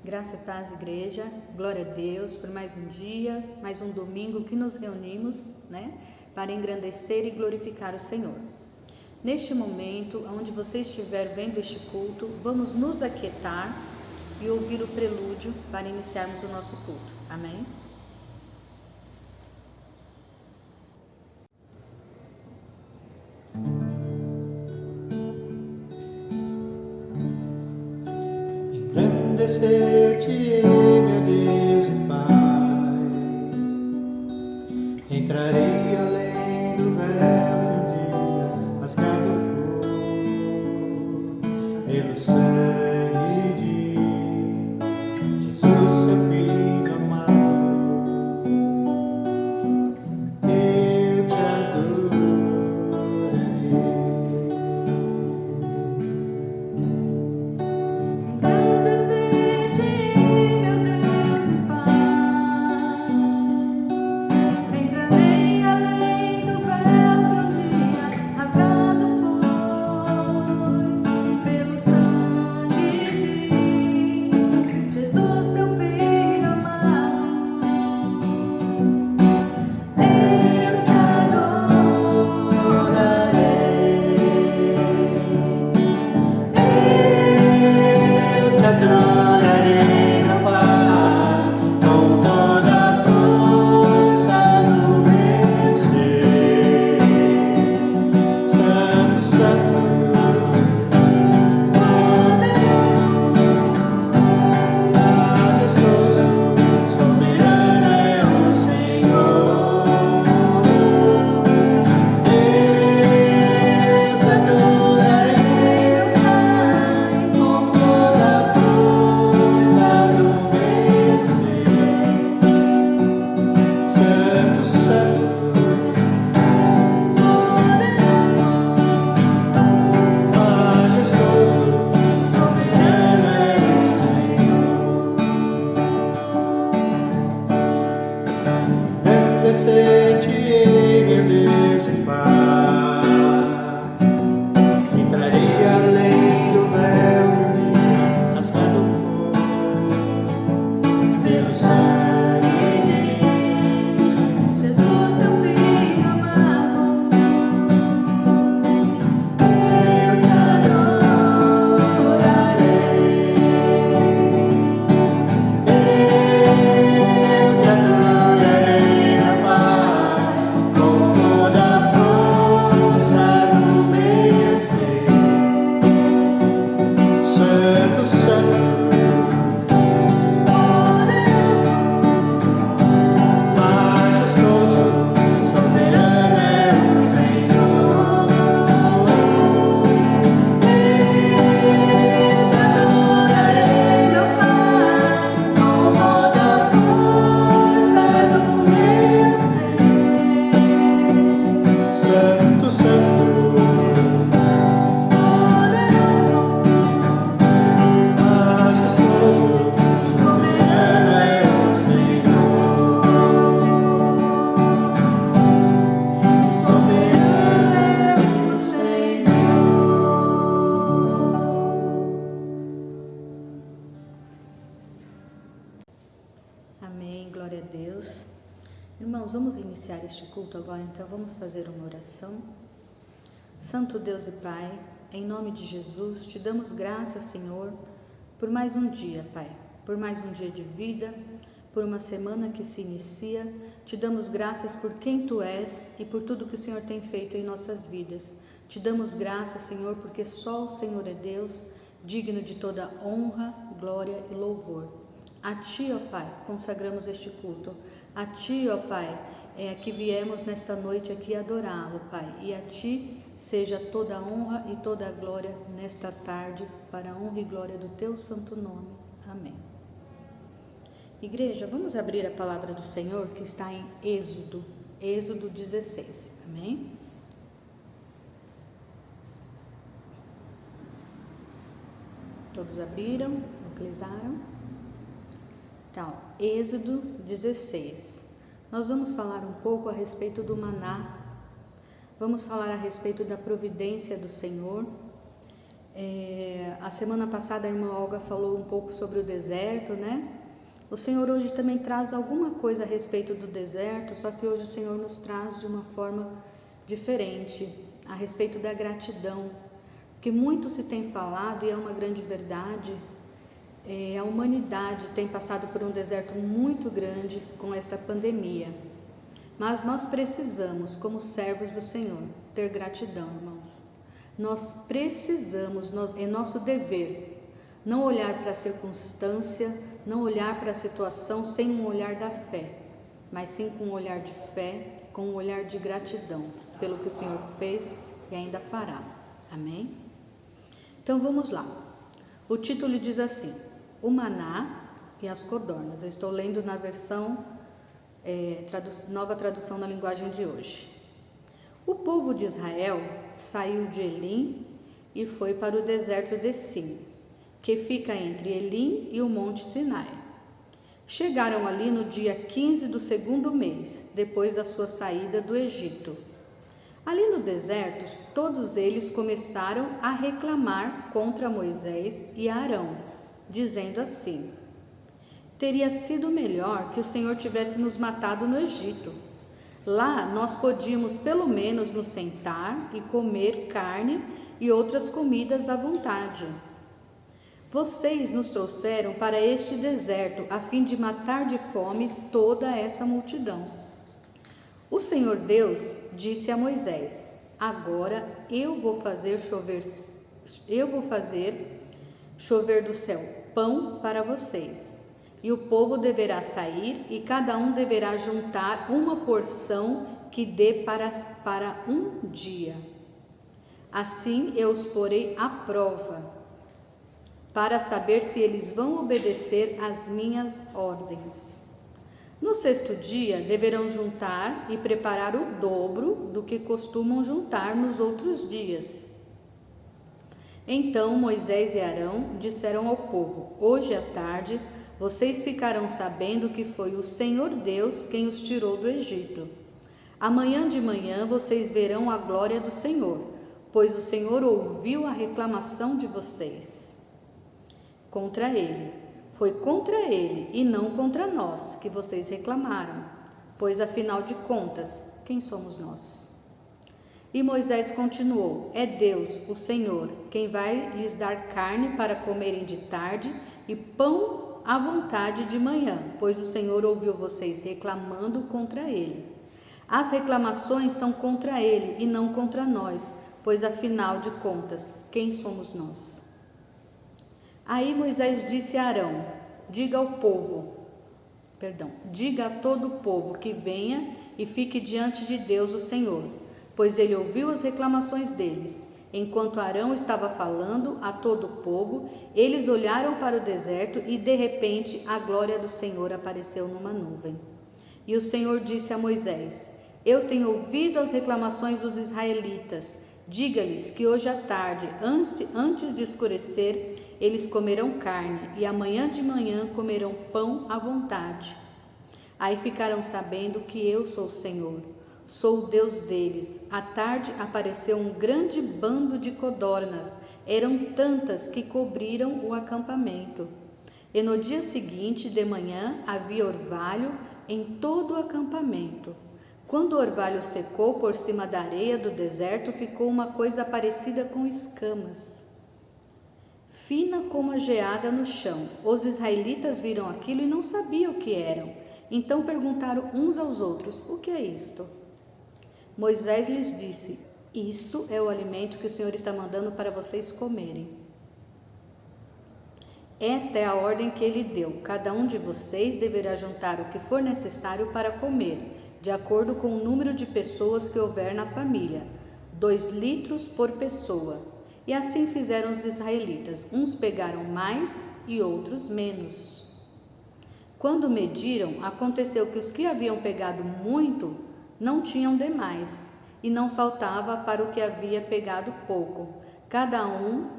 Graça e paz, igreja. Glória a Deus por mais um dia, mais um domingo que nos reunimos, para engrandecer e glorificar o Senhor. Neste momento, onde você estiver vendo este culto, vamos nos aquietar e ouvir o prelúdio para iniciarmos o nosso culto. Amém? Engrandecer-te-ei, meu Deus e Pai. Entrarei além do véu que um dia rasgado foi pelo sangue de Jesus, seu Filho amado. Eu te adorarei. Engrandecer-te-ei, meu Deus e Pai. Entrarei além do véu que um dia rasgado foi pelo sangue de Jesus, teu Filho amado. Eu te adorarei. Eu te adorarei. Amém, glória a Deus. Irmãos, vamos iniciar este culto agora, então vamos fazer uma oração. Santo Deus e Pai, em nome de Jesus, te damos graças, Senhor, por mais um dia, Pai, por mais um dia de vida, por uma semana que se inicia. Te damos graças por quem Tu és e por tudo que o Senhor tem feito em nossas vidas. Te damos graças, Senhor, porque só o Senhor é Deus, digno de toda honra, glória e louvor. A Ti, ó Pai, consagramos este culto. A Ti, ó Pai, é que viemos nesta noite aqui adorá-lo, Pai. E a Ti seja toda a honra e toda a glória nesta tarde, para a honra e glória do Teu santo nome. Amém. Igreja, vamos abrir a palavra do Senhor que está em Êxodo 16. Amém? Todos abriram, localizaram? Então, Êxodo 16. Nós vamos falar um pouco a respeito do maná. Vamos falar a respeito da providência do Senhor. A semana passada a irmã Olga falou um pouco sobre o deserto, né? O Senhor hoje também traz alguma coisa a respeito do deserto, só que hoje o Senhor nos traz de uma forma diferente, a respeito da gratidão, porque muito se tem falado, e é uma grande verdade, a humanidade tem passado por um deserto muito grande com esta pandemia, mas nós precisamos, como servos do Senhor, ter gratidão, irmãos. Nós precisamos, é nosso dever, não olhar para a circunstância, não olhar para a situação sem um olhar da fé, mas sim com um olhar de fé, com um olhar de gratidão pelo que o Senhor fez e ainda fará. Amém? Então vamos lá. O título diz assim: o maná e as codornas. Eu estou lendo na versão nova tradução na linguagem de hoje. O povo de Israel saiu de Elim e foi para o deserto de Sim, que fica entre Elim e o monte Sinai. Chegaram ali no dia 15 do segundo mês, depois da sua saída do Egito. Ali no deserto, todos eles começaram a reclamar contra Moisés e Arão, dizendo assim: teria sido melhor que o Senhor tivesse nos matado no Egito. Lá nós podíamos pelo menos nos sentar e comer carne e outras comidas à vontade. Vocês nos trouxeram para este deserto a fim de matar de fome toda essa multidão. O Senhor Deus disse a Moisés: agora eu vou fazer chover do céu pão para vocês. E o povo deverá sair e cada um deverá juntar uma porção que dê para um dia. Assim eu os porei à prova, para saber se eles vão obedecer às minhas ordens. No sexto dia deverão juntar e preparar o dobro do que costumam juntar nos outros dias. Então Moisés e Arão disseram ao povo: hoje à tarde vocês ficarão sabendo que foi o Senhor Deus quem os tirou do Egito. Amanhã de manhã vocês verão a glória do Senhor, pois o Senhor ouviu a reclamação de vocês contra ele. Foi contra ele e não contra nós que vocês reclamaram, pois afinal de contas, quem somos nós? E Moisés continuou: é Deus, o Senhor, quem vai lhes dar carne para comerem de tarde e pão à vontade de manhã, pois o Senhor ouviu vocês reclamando contra ele. As reclamações são contra ele e não contra nós, pois afinal de contas, quem somos nós? Aí Moisés disse a Arão: diga a todo o povo que venha e fique diante de Deus o Senhor, pois ele ouviu as reclamações deles. Enquanto Arão estava falando a todo o povo, eles olharam para o deserto e de repente a glória do Senhor apareceu numa nuvem. E o Senhor disse a Moisés: eu tenho ouvido as reclamações dos israelitas. Diga-lhes que hoje à tarde, antes de escurecer, eles comerão carne e amanhã de manhã comerão pão à vontade. Aí ficarão sabendo que eu sou o Senhor. Sou o Deus deles. À tarde apareceu um grande bando de codornas. Eram tantas que cobriram o acampamento. E no dia seguinte, de manhã, havia orvalho em todo o acampamento. Quando o orvalho secou por cima da areia do deserto, ficou uma coisa parecida com escamas, fina como a geada no chão. Os israelitas viram aquilo e não sabiam o que eram. Então perguntaram uns aos outros: o que é isto? Moisés lhes disse: isto é o alimento que o Senhor está mandando para vocês comerem. Esta é a ordem que ele deu: cada um de vocês deverá juntar o que for necessário para comer, de acordo com o número de pessoas que houver na família, 2 litros por pessoa. E assim fizeram os israelitas: uns pegaram mais e outros menos. Quando mediram, aconteceu que os que haviam pegado muito não tinham demais, e não faltava para o que havia pegado pouco. Cada um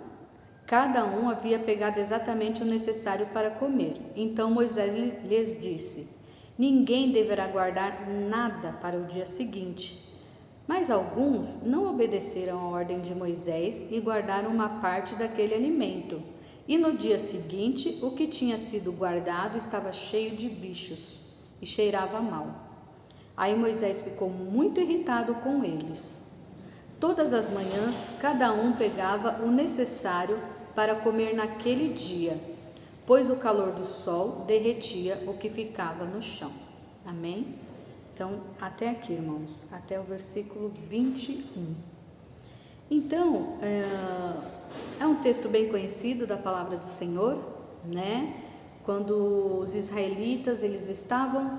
havia pegado exatamente o necessário para comer. Então Moisés lhes disse: ninguém deverá guardar nada para o dia seguinte. Mas alguns não obedeceram à ordem de Moisés e guardaram uma parte daquele alimento. E no dia seguinte, o que tinha sido guardado estava cheio de bichos e cheirava mal. Aí Moisés ficou muito irritado com eles. Todas as manhãs, cada um pegava o necessário para comer naquele dia, pois o calor do sol derretia o que ficava no chão. Amém? Então, até aqui, irmãos, até o versículo 21. Então, é um texto bem conhecido da palavra do Senhor, né? Quando os israelitas, eles estavam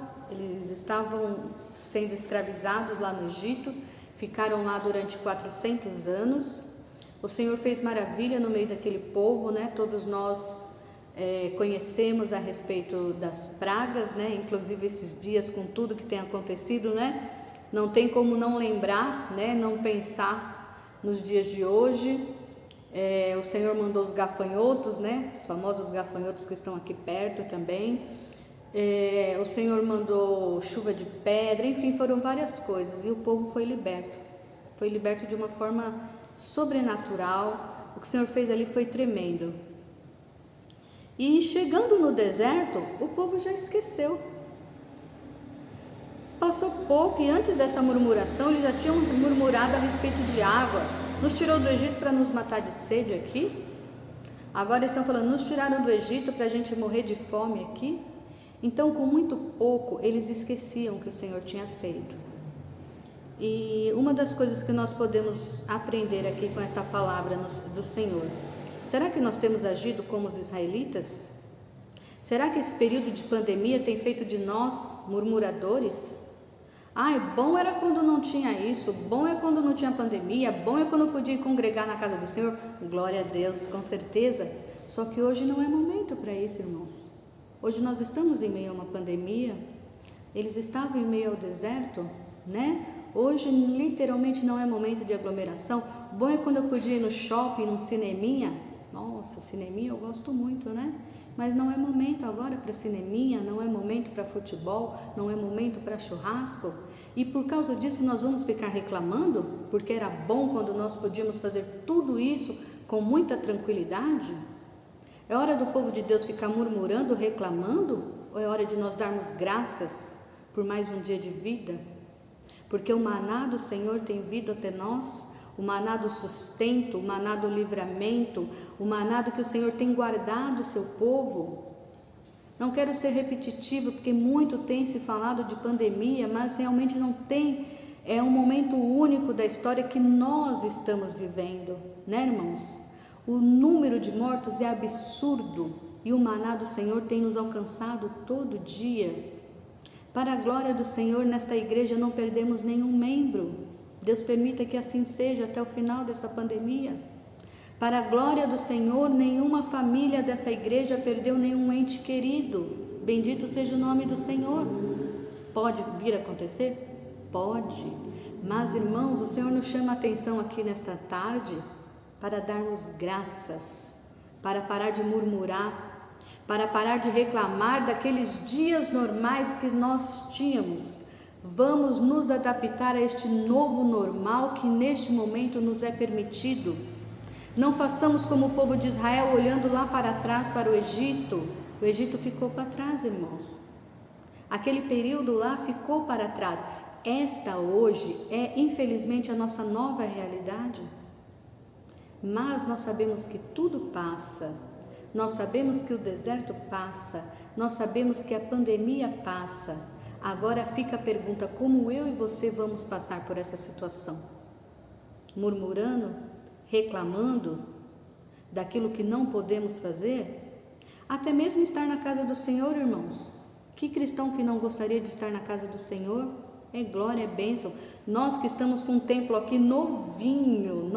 sendo escravizados lá no Egito, ficaram lá durante 400 anos. O Senhor fez maravilha no meio daquele povo, né? Todos nós conhecemos a respeito das pragas, né? Inclusive esses dias, com tudo que tem acontecido, né? Não tem como não lembrar, né? Não pensar nos dias de hoje. O Senhor mandou os gafanhotos, né? Os famosos gafanhotos que estão aqui perto também. O Senhor mandou chuva de pedra, enfim, foram várias coisas e o povo foi liberto de uma forma sobrenatural. O que o Senhor fez ali foi tremendo. E chegando no deserto, o povo já esqueceu. Passou pouco e antes dessa murmuração, eles já tinham murmurado a respeito de água. Nos tirou do Egito para nos matar de sede aqui? Agora estão falando, nos tiraram do Egito para a gente morrer de fome aqui? Então, com muito pouco, eles esqueciam o que o Senhor tinha feito. E uma das coisas que nós podemos aprender aqui com esta palavra do Senhor, será que nós temos agido como os israelitas? Será que esse período de pandemia tem feito de nós murmuradores? Bom era quando não tinha isso, bom é quando não tinha pandemia, bom é quando podia ir congregar na casa do Senhor. Glória a Deus, com certeza. Só que hoje não é momento para isso, irmãos. Hoje nós estamos em meio a uma pandemia, eles estavam em meio ao deserto, né? Hoje literalmente não é momento de aglomeração. Bom é quando eu podia ir no shopping, num cineminha. Nossa, cineminha eu gosto muito, né? Mas não é momento agora para cineminha, não é momento para futebol, não é momento para churrasco. E por causa disso nós vamos ficar reclamando? Porque era bom quando nós podíamos fazer tudo isso com muita tranquilidade? É hora do povo de Deus ficar murmurando, reclamando? Ou é hora de nós darmos graças por mais um dia de vida? Porque o maná do Senhor tem vindo até nós, o maná do sustento, o maná do livramento, o maná do que o Senhor tem guardado o seu povo. Não quero ser repetitivo, porque muito tem se falado de pandemia, mas realmente não tem. É um momento único da história que nós estamos vivendo, né, irmãos? O número de mortos é absurdo e o maná do Senhor tem nos alcançado todo dia. Para a glória do Senhor, nesta igreja não perdemos nenhum membro. Deus permita que assim seja até o final desta pandemia. Para a glória do Senhor, nenhuma família dessa igreja perdeu nenhum ente querido. Bendito seja o nome do Senhor. Pode vir a acontecer? Pode. Mas, irmãos, o Senhor nos chama a atenção aqui nesta tarde para darmos graças, para parar de murmurar, para parar de reclamar daqueles dias normais que nós tínhamos. Vamos nos adaptar a este novo normal que neste momento nos é permitido. Não façamos como o povo de Israel olhando lá para trás para o Egito. O Egito ficou para trás, irmãos. Aquele período lá ficou para trás. Esta hoje é infelizmente a nossa nova realidade. Mas nós sabemos que tudo passa, nós sabemos que o deserto passa, nós sabemos que a pandemia passa. Agora fica a pergunta, como eu e você vamos passar por essa situação? Murmurando, reclamando daquilo que não podemos fazer? Até mesmo estar na casa do Senhor, irmãos. Que cristão que não gostaria de estar na casa do Senhor? É glória, é bênção. Nós que estamos com um templo aqui novinho,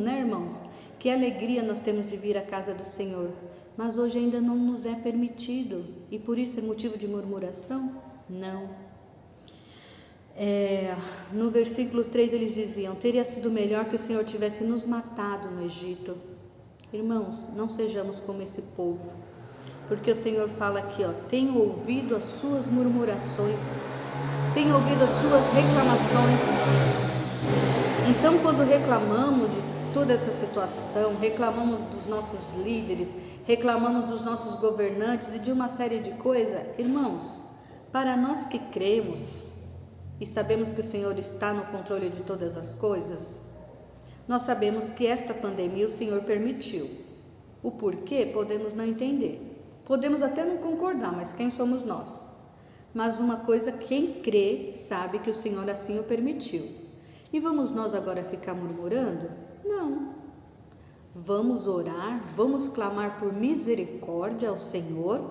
né, irmãos? Que alegria nós temos de vir à casa do Senhor. Mas hoje ainda não nos é permitido. E por isso é motivo de murmuração? Não. No versículo 3 eles diziam, teria sido melhor que o Senhor tivesse nos matado no Egito. Irmãos, não sejamos como esse povo. Porque o Senhor fala aqui, tenho ouvido as suas murmurações, tenho ouvido as suas reclamações, Então, quando reclamamos de toda essa situação, reclamamos dos nossos líderes, reclamamos dos nossos governantes e de uma série de coisas, irmãos, para nós que cremos e sabemos que o Senhor está no controle de todas as coisas, nós sabemos que esta pandemia o Senhor permitiu. O porquê podemos não entender, podemos até não concordar, mas quem somos nós? Mas uma coisa, quem crê sabe que o Senhor assim o permitiu. E vamos nós agora ficar murmurando? Não. Vamos orar, vamos clamar por misericórdia ao Senhor,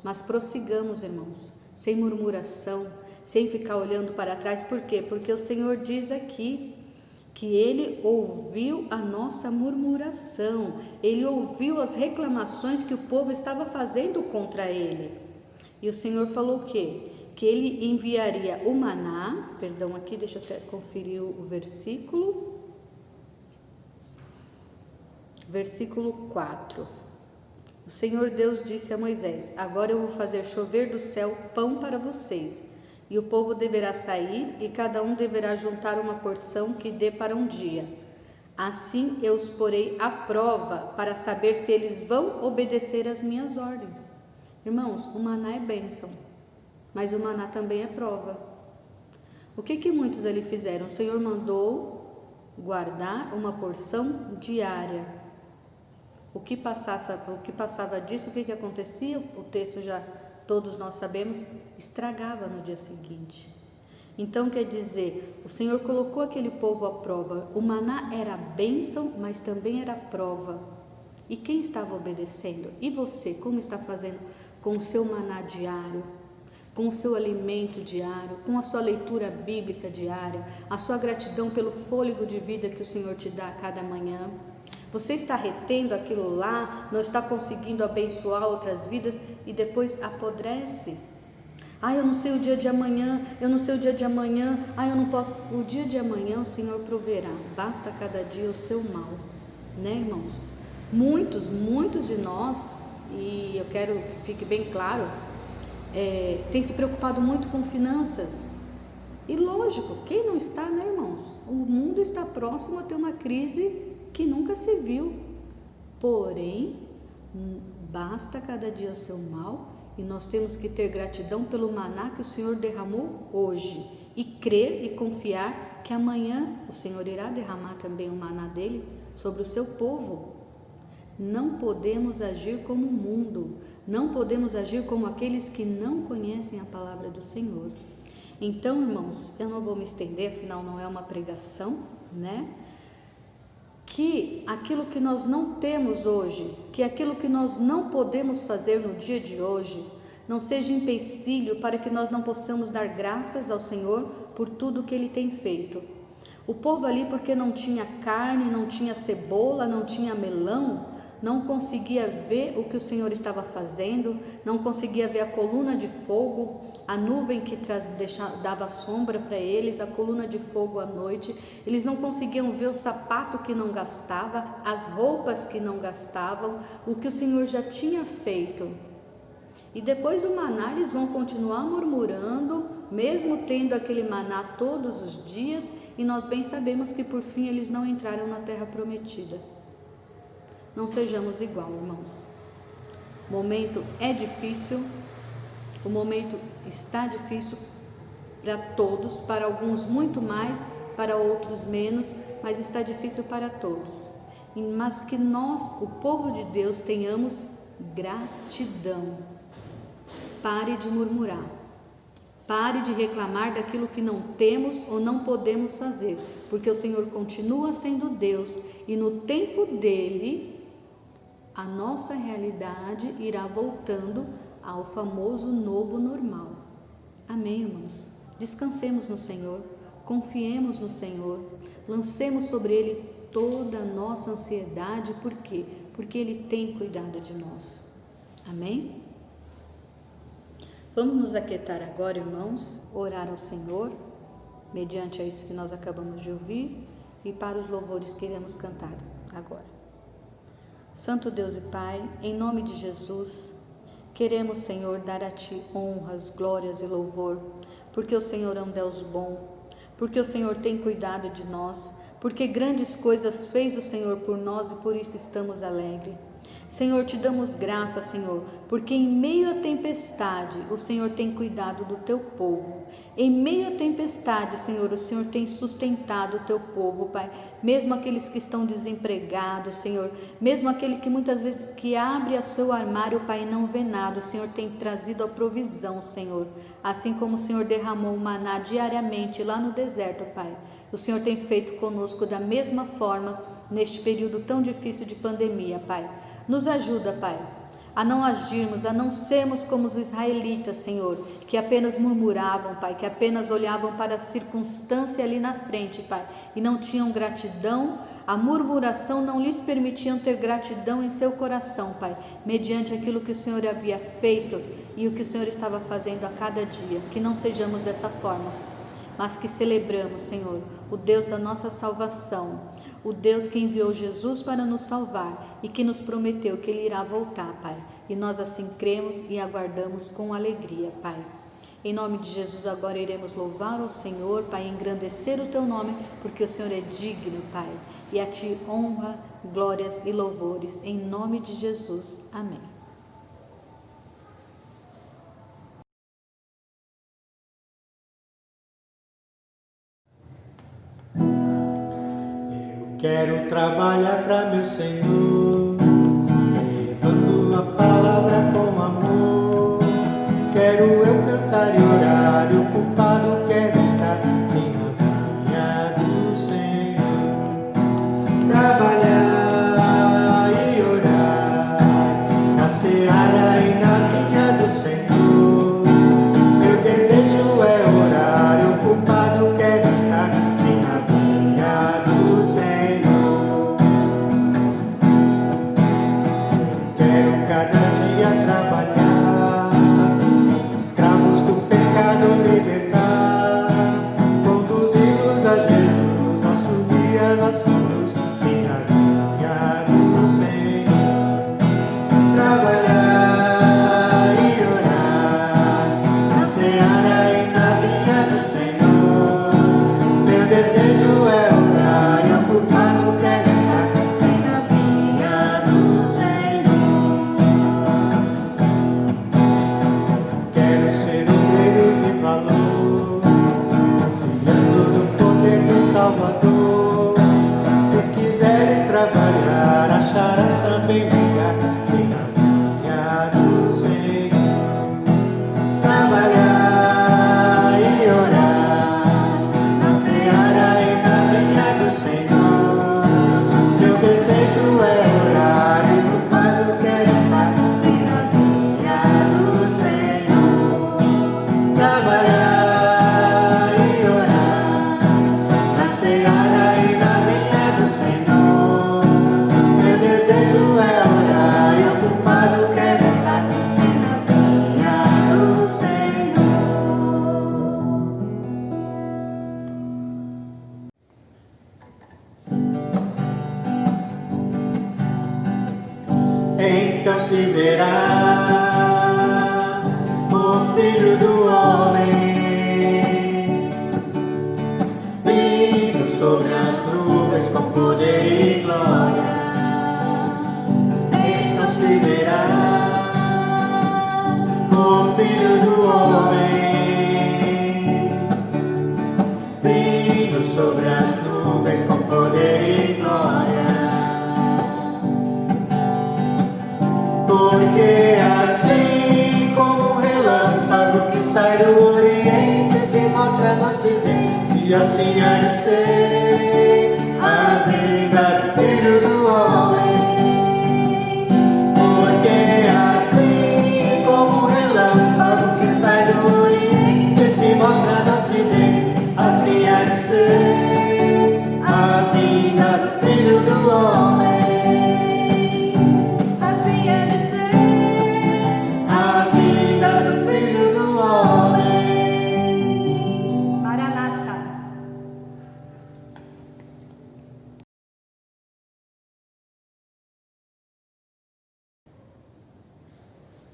mas prossigamos, irmãos, sem murmuração, sem ficar olhando para trás. Por quê? Porque o Senhor diz aqui que Ele ouviu a nossa murmuração, Ele ouviu as reclamações que o povo estava fazendo contra Ele. E o Senhor falou o quê? Que Ele enviaria o maná, aqui deixa eu até conferir o versículo. Versículo 4. O Senhor Deus disse a Moisés: agora eu vou fazer chover do céu pão para vocês, e o povo deverá sair, e cada um deverá juntar uma porção que dê para um dia. Assim eu os porei à prova, para saber se eles vão obedecer às minhas ordens. Irmãos, o maná é bênção, mas o maná também é prova. O que muitos ali fizeram? O Senhor mandou guardar uma porção diária. O que passava disso, o que acontecia? O texto já todos nós sabemos, estragava no dia seguinte. Então quer dizer, o Senhor colocou aquele povo à prova. O maná era bênção, mas também era prova. E quem estava obedecendo? E você, como está fazendo com o seu maná diário? Com o seu alimento diário, com a sua leitura bíblica diária, a sua gratidão pelo fôlego de vida que o Senhor te dá a cada manhã? Você está retendo aquilo lá, não está conseguindo abençoar outras vidas e depois apodrece? Eu não sei o dia de amanhã, eu não sei o dia de amanhã, eu não posso. O dia de amanhã o Senhor proverá, basta cada dia o seu mal, né, irmãos? Muitos de nós, e eu quero que fique bem claro, tem se preocupado muito com finanças. E lógico, quem não está, né, irmãos? O mundo está próximo a ter uma crise que nunca se viu. Porém, basta cada dia o seu mal, e nós temos que ter gratidão pelo maná que o Senhor derramou hoje, e crer e confiar que amanhã o Senhor irá derramar também o maná dele sobre o seu povo. Não podemos agir como o mundo, não podemos agir como aqueles que não conhecem a palavra do Senhor. Então, irmãos, eu não vou me estender, afinal não é uma pregação, né? Que aquilo que nós não temos hoje, que aquilo que nós não podemos fazer no dia de hoje, não seja empecilho para que nós não possamos dar graças ao Senhor por tudo que Ele tem feito. O povo ali, porque não tinha carne, não tinha cebola, não tinha melão, não conseguia ver o que o Senhor estava fazendo, não conseguia ver a coluna de fogo, a nuvem que dava sombra para eles, a coluna de fogo à noite. Eles não conseguiam ver o sapato que não gastava, as roupas que não gastavam, o que o Senhor já tinha feito. E depois do maná eles vão continuar murmurando, mesmo tendo aquele maná todos os dias, e nós bem sabemos que por fim eles não entraram na terra prometida. Não sejamos igual, irmãos. O momento é difícil, o momento está difícil para todos, para alguns muito mais, para outros menos, mas está difícil para todos. Mas que nós, o povo de Deus, tenhamos gratidão. Pare de murmurar, pare de reclamar daquilo que não temos ou não podemos fazer, porque o Senhor continua sendo Deus e no tempo dele a nossa realidade irá voltando ao famoso novo normal. Amém, irmãos? Descansemos no Senhor, confiemos no Senhor, lancemos sobre Ele toda a nossa ansiedade. Por quê? Porque Ele tem cuidado de nós. Amém? Vamos nos aquietar agora, irmãos, orar ao Senhor, mediante a isso que nós acabamos de ouvir, e para os louvores que iremos cantar agora. Santo Deus e Pai, em nome de Jesus, queremos, Senhor, dar a Ti honras, glórias e louvor, porque o Senhor é um Deus bom, porque o Senhor tem cuidado de nós, porque grandes coisas fez o Senhor por nós e por isso estamos alegres. Senhor, te damos graça, Senhor, porque em meio à tempestade o Senhor tem cuidado do teu povo. Em meio à tempestade, Senhor, o Senhor tem sustentado o teu povo, Pai. Mesmo aqueles que estão desempregados, Senhor, mesmo aquele que muitas vezes que abre o seu armário, Pai, e não vê nada, o Senhor tem trazido a provisão, Senhor. Assim como o Senhor derramou o maná diariamente lá no deserto, Pai. O Senhor tem feito conosco da mesma forma neste período tão difícil de pandemia, Pai. Nos ajuda, Pai, a não agirmos, a não sermos como os israelitas, Senhor, que apenas murmuravam, Pai, que apenas olhavam para a circunstância ali na frente, Pai, e não tinham gratidão. A murmuração não lhes permitiam ter gratidão em seu coração, Pai, mediante aquilo que o Senhor havia feito e o que o Senhor estava fazendo a cada dia. Que não sejamos dessa forma, mas que celebramos, Senhor, o Deus da nossa salvação, o Deus que enviou Jesus para nos salvar e que nos prometeu que Ele irá voltar, Pai. E nós assim cremos e aguardamos com alegria, Pai. Em nome de Jesus agora iremos louvar ao Senhor, Pai, engrandecer o Teu nome, porque o Senhor é digno, Pai. E a Ti honra, glórias e louvores. Em nome de Jesus. Amém. Quero trabalhar para meu Senhor, levando a palavra com amor. Quero eu cantar e orar, o culpado quero estar, sim, na vinha do Senhor. Trabalhar e orar, na seara e na vinha do Senhor. Meu desejo é orar, o culpado quero estar, sim, na vinha do Senhor. Cada dia trabalhar, escravos do pecado libertar, conduzi-los a Jesus, nosso guia, nossa luz, vinha do Senhor. Trabalhar e orar, na seara e na vinha do Senhor. Meu desejo é orar e o culpado quer estar, sim, na vinha do Senhor. Quero ser obreiro de valor, confiando no poder do Salvador. Se quiseres trabalhar, acharás também lugar, sim, na vinha do Senhor. Trabalhar e orar, na seara e na vinha do Senhor. Meu desejo é orar e o culpado quer estar, sim, na vinha do Senhor. Trabalhar e orar, na seara e na vinha do Senhor. Meu desejo é orar e o culpado quer estar, sim, na vinha do Senhor. Então se verá o Filho do Homem vindo sobre as nuvens com poder e glória. Então se verá o Filho do Homem vindo sobre as nuvens com poder e glória. Porque assim como um relâmpago que sai do Oriente se mostra no Ocidente, e assim há de ser a vinda do Filho do Homem. Porque assim como um relâmpago que sai do Oriente se mostra no Ocidente, assim há de ser a vinda do Filho do Homem.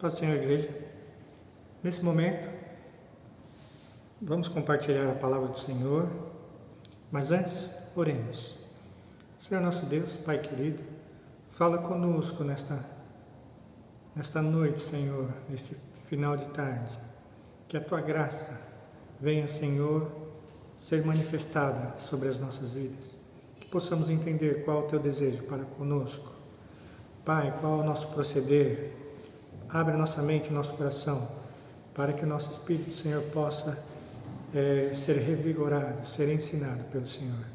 Paz do Senhor, igreja. Nesse momento, Vamos compartilhar a palavra do Senhor, mas antes, oremos. Senhor nosso Deus, Pai querido, fala conosco nesta noite, Senhor, nesse final de tarde. Que a Tua graça venha, Senhor, ser manifestada sobre as nossas vidas. Que possamos entender qual é o Teu desejo para conosco. Pai, qual é o nosso proceder? Abre nossa mente e nosso coração para que o nosso Espírito, Senhor, possa ser revigorado, ser ensinado pelo Senhor.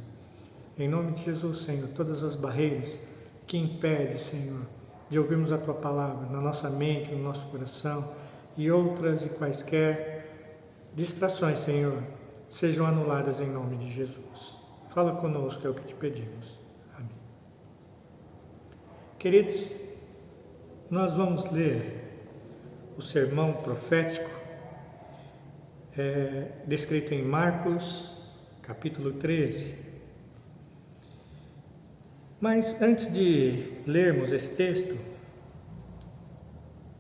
Em nome de Jesus, Senhor, todas as barreiras que impedem, Senhor, de ouvirmos a Tua palavra na nossa mente, no nosso coração e outras e quaisquer distrações, Senhor, sejam anuladas em nome de Jesus. Fala conosco, é o que te pedimos. Amém. Queridos, nós vamos ler o sermão profético descrito em Marcos, capítulo 13. Mas antes de lermos esse texto,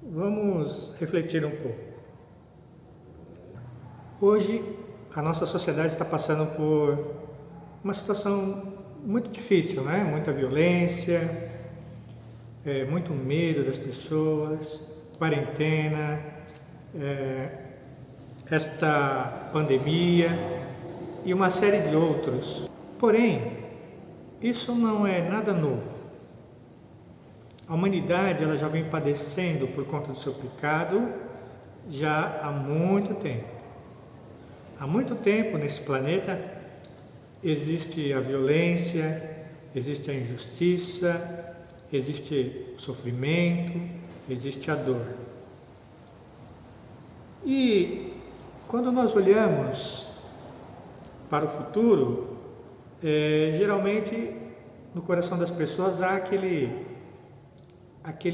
vamos refletir um pouco. Hoje, a nossa sociedade está passando por uma situação muito difícil, né? Muita violência, muito medo das pessoas, quarentena, esta pandemia e uma série de outros. Porém, isso não é nada novo. A humanidade ela já vem padecendo por conta do seu pecado já há muito tempo. Há muito tempo nesse planeta existe a violência, existe a injustiça, existe o sofrimento, existe a dor. E quando nós olhamos para o futuro, geralmente no coração das pessoas há aquele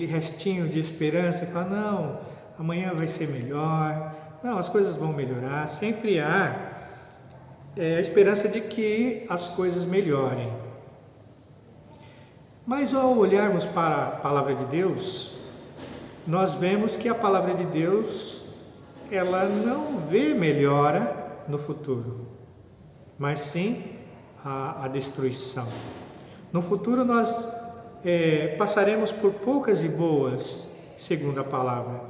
restinho de esperança que fala, não, amanhã vai ser melhor, não, as coisas vão melhorar. Sempre há a esperança de que as coisas melhorem. Mas ao olharmos para a palavra de Deus, nós vemos que a palavra de Deus ela não vê melhora no futuro, mas sim a destruição. No futuro nós passaremos por poucas e boas, segundo a palavra.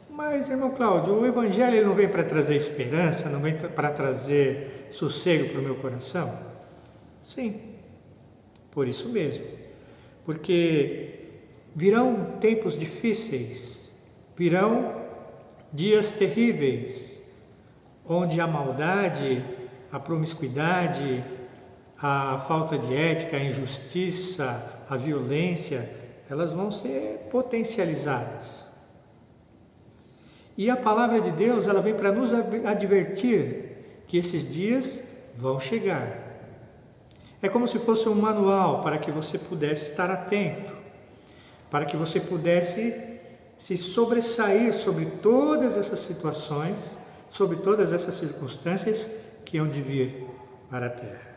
Mas, irmão Cláudio, o Evangelho ele não vem para trazer esperança, não vem para trazer sossego para o meu coração? Sim, por isso mesmo. Porque virão tempos difíceis, virão dias terríveis, onde a maldade, a promiscuidade, a falta de ética, a injustiça, a violência, elas vão ser potencializadas. E a palavra de Deus, ela vem para nos advertir que esses dias vão chegar. É como se fosse um manual para que você pudesse estar atento, para que você pudesse se sobressair sobre todas essas situações, sobre todas essas circunstâncias que hão de vir para a Terra.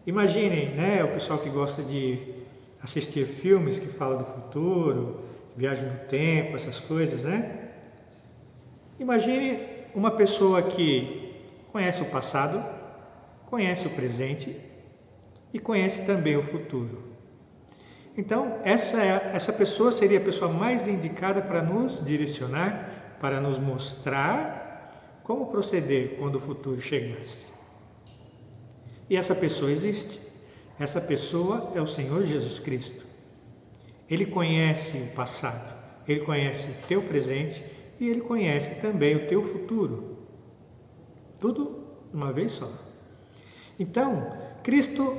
Imaginem, né, o pessoal que gosta de assistir filmes que falam do futuro, viagem no tempo, essas coisas, né? Imagine uma pessoa que conhece o passado, conhece o presente e conhece também o futuro. Então, essa pessoa seria a pessoa mais indicada para nos direcionar, para nos mostrar como proceder quando o futuro chegasse. E essa pessoa existe. Essa pessoa é o Senhor Jesus Cristo. Ele conhece o passado, Ele conhece o teu presente e Ele conhece também o teu futuro. Tudo de uma vez só. Então, Cristo,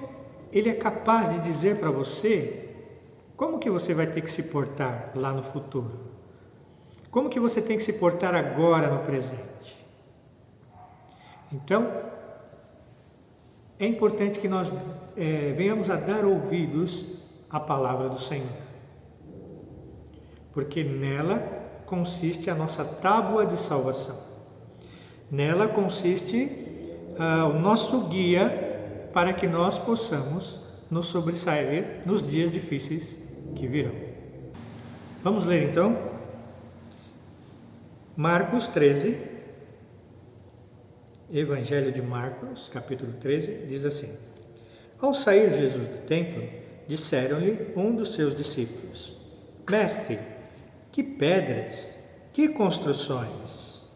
Ele é capaz de dizer para você como que você vai ter que se portar lá no futuro. Como que você tem que se portar agora no presente. Então, é importante que nós venhamos a dar ouvidos à palavra do Senhor. Porque nela consiste a nossa tábua de salvação. Nela consiste o nosso guia para que nós possamos nos sobressair nos dias difíceis que virão. Vamos ler então? Marcos 13, Evangelho de Marcos, capítulo 13, diz assim: Ao sair Jesus do templo, disseram-lhe um dos seus discípulos: Mestre, que pedras, que construções!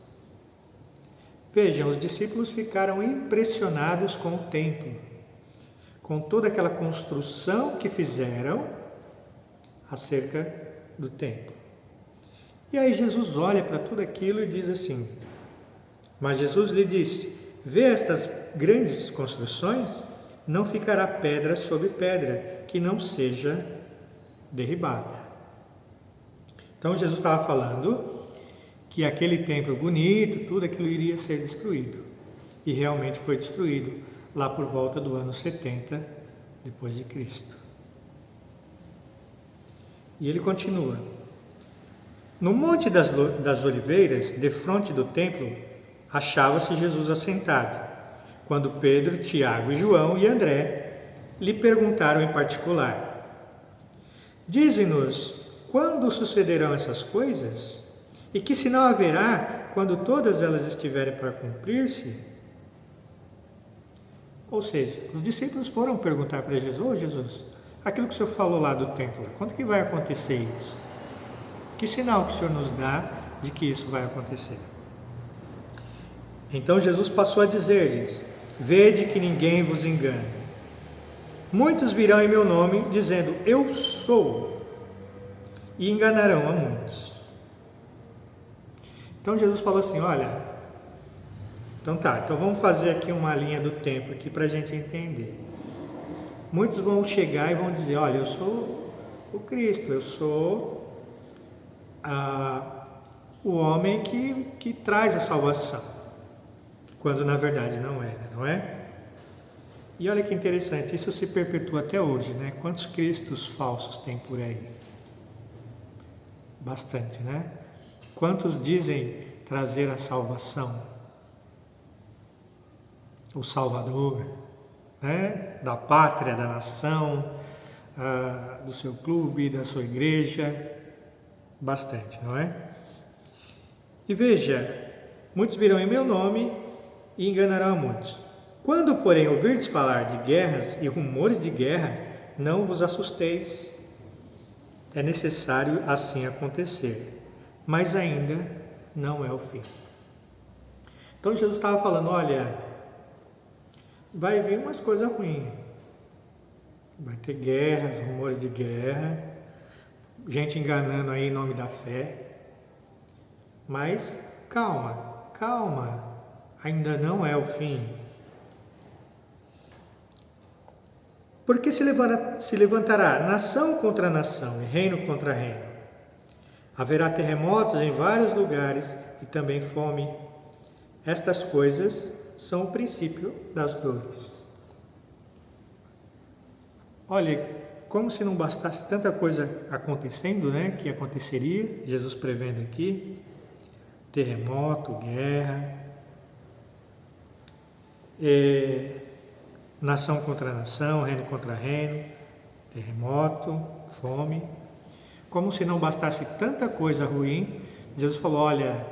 Vejam, os discípulos ficaram impressionados com o templo, com toda aquela construção que fizeram acerca do templo. E aí Jesus olha para tudo aquilo e diz assim: Mas Jesus lhe disse: Vê estas grandes construções? Não ficará pedra sobre pedra que não seja derribada. Então Jesus estava falando que aquele templo bonito, tudo aquilo iria ser destruído. E realmente foi destruído lá por volta do ano 70 depois de Cristo. E ele continua: No Monte das Oliveiras, defronte do templo, achava-se Jesus assentado, quando Pedro, Tiago, João e André lhe perguntaram em particular: Dize-nos, quando sucederão essas coisas? E que sinal haverá quando todas elas estiverem para cumprir-se? Ou seja, os discípulos foram perguntar para Jesus: Ô Jesus, aquilo que o Senhor falou lá do templo, quando que vai acontecer isso? Que sinal que o Senhor nos dá de que isso vai acontecer? Então Jesus passou a dizer-lhes: Vede que ninguém vos engane. Muitos virão em meu nome, dizendo: Eu sou, e enganarão a muitos. Então Jesus falou assim: Olha, então vamos fazer aqui uma linha do tempo aqui para a gente entender. Muitos vão chegar e vão dizer: Olha, eu sou o Cristo, eu sou o homem que traz a salvação, quando na verdade não era, não é? E olha que interessante, isso se perpetua até hoje, né? Quantos cristos falsos tem por aí? Bastante, né? Quantos dizem trazer a salvação? O Salvador, né? Da pátria, da nação, do seu clube, da sua igreja. Bastante, não é? E veja, muitos virão em meu nome e enganarão a muitos. Quando, porém, ouvirdes falar de guerras e rumores de guerra, não vos assusteis. É necessário assim acontecer, mas ainda não é o fim. Então Jesus estava falando: olha, vai vir umas coisas ruins. Vai ter guerras, rumores de guerra, gente enganando aí em nome da fé. Mas calma, ainda não é o fim. Porque se levantará nação contra nação e reino contra reino. Haverá terremotos em vários lugares e também fome. Estas coisas são o princípio das dores. Olha, como se não bastasse tanta coisa acontecendo, né? Que aconteceria, Jesus prevendo aqui: terremoto, guerra, nação contra nação, reino contra reino, terremoto, fome. Como se não bastasse tanta coisa ruim, Jesus falou: olha,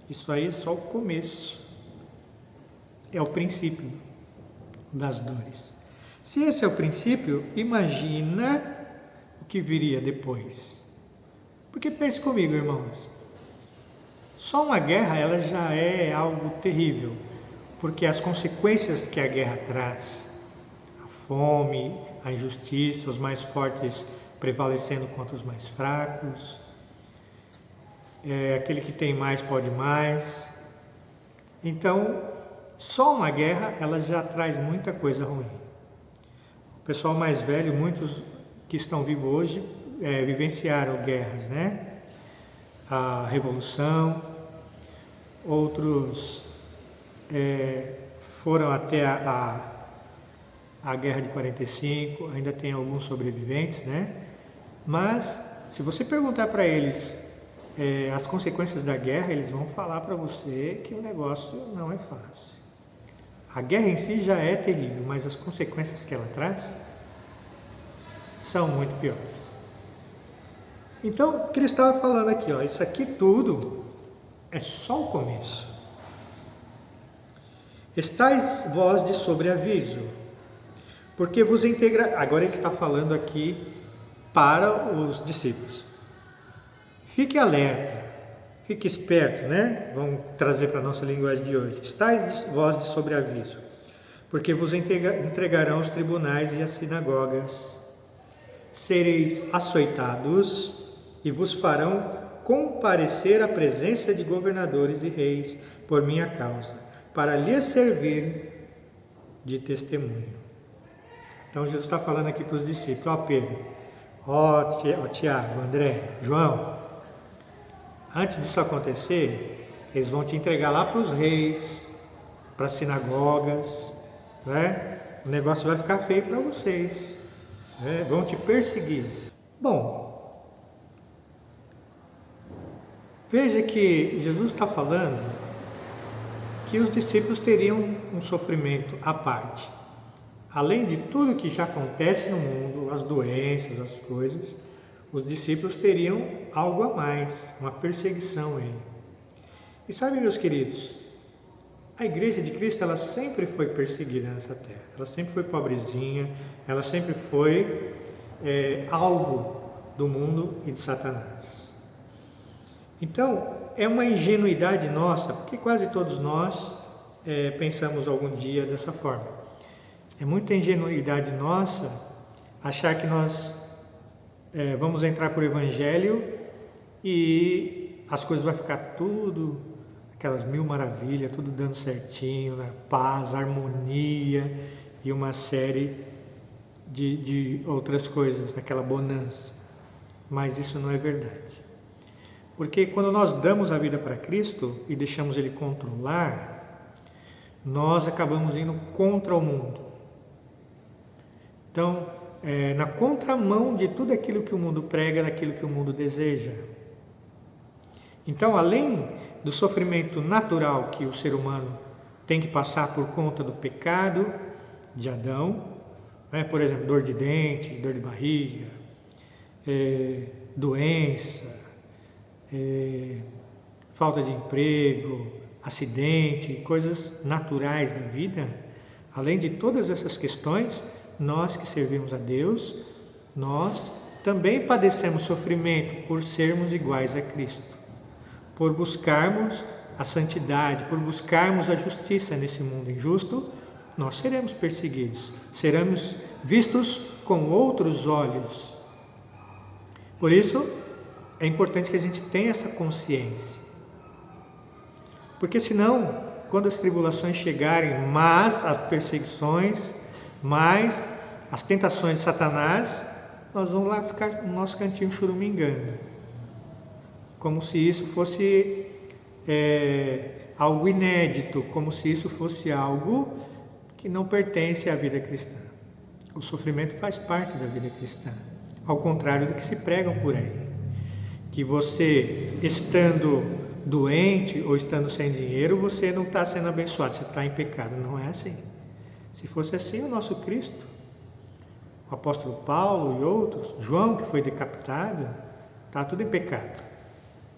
isso aí é só o começo, é o princípio das dores. Se esse é o princípio, imagina o que viria depois. Porque pense comigo, irmãos, só uma guerra ela já é algo terrível, porque as consequências que a guerra traz, a fome, a injustiça, os mais fortes prevalecendo contra os mais fracos, aquele que tem mais pode mais. Então, só uma guerra ela já traz muita coisa ruim. O pessoal mais velho, muitos que estão vivos hoje, vivenciaram guerras, né? A Revolução, outros foram até a Guerra de 45, ainda tem alguns sobreviventes, né? Mas, se você perguntar para eles as consequências da guerra, eles vão falar para você que o negócio não é fácil. A guerra em si já é terrível, mas as consequências que ela traz são muito piores. Então, o que ele estava falando aqui, ó, isso aqui tudo É só o começo. Estais vós de sobreaviso, porque vos integra... Agora ele está falando aqui para os discípulos. Fique alerta, fique esperto, né? Vamos trazer para a nossa linguagem de hoje. Estais vós de sobreaviso, porque vos entregarão os tribunais e as sinagogas. Sereis açoitados e vos farão comparecer à presença de governadores e reis por minha causa, para lhes servir de testemunho. Então Jesus está falando aqui para os discípulos, ó Pedro, ó Tiago, André, João, antes disso acontecer, eles vão te entregar lá para os reis, para as sinagogas, né? O negócio vai ficar feio para vocês, né? Vão te perseguir. Bom, veja que Jesus está falando que os discípulos teriam um sofrimento à parte. Além de tudo que já acontece no mundo, as doenças, as coisas, os discípulos teriam algo a mais, uma perseguição aí. E sabe, meus queridos, a Igreja de Cristo, ela sempre foi perseguida nessa terra. Ela sempre foi pobrezinha, ela sempre foi alvo do mundo e de Satanás. Então, é uma ingenuidade nossa, porque quase todos nós pensamos algum dia dessa forma. É muita ingenuidade nossa achar que nós vamos entrar por Evangelho e as coisas vão ficar tudo, aquelas mil maravilhas, tudo dando certinho, né? Paz, harmonia e uma série de outras coisas, aquela bonança. Mas isso não é verdade. Porque quando nós damos a vida para Cristo e deixamos Ele controlar, nós acabamos indo contra o mundo. Então, na contramão de tudo aquilo que o mundo prega, daquilo que o mundo deseja. Então, além do sofrimento natural que o ser humano tem que passar por conta do pecado de Adão, né? Por exemplo, dor de dente, dor de barriga, doença, falta de emprego, acidente, coisas naturais da vida, além de todas essas questões, nós que servimos a Deus, nós também padecemos sofrimento por sermos iguais a Cristo, por buscarmos a santidade, por buscarmos a justiça nesse mundo injusto, nós seremos perseguidos, seremos vistos com outros olhos. Por isso, é importante que a gente tenha essa consciência. Porque senão, quando as tribulações chegarem, mas as perseguições, mas as tentações de Satanás, nós vamos lá ficar no nosso cantinho churumingando. Como se isso fosse algo inédito, como se isso fosse algo que não pertence à vida cristã. O sofrimento faz parte da vida cristã, ao contrário do que se pregam por aí. Que você, estando doente ou estando sem dinheiro, você não está sendo abençoado, você está em pecado. Não é assim. Se fosse assim, o nosso Cristo, o apóstolo Paulo e outros, João que foi decapitado, está tudo em pecado.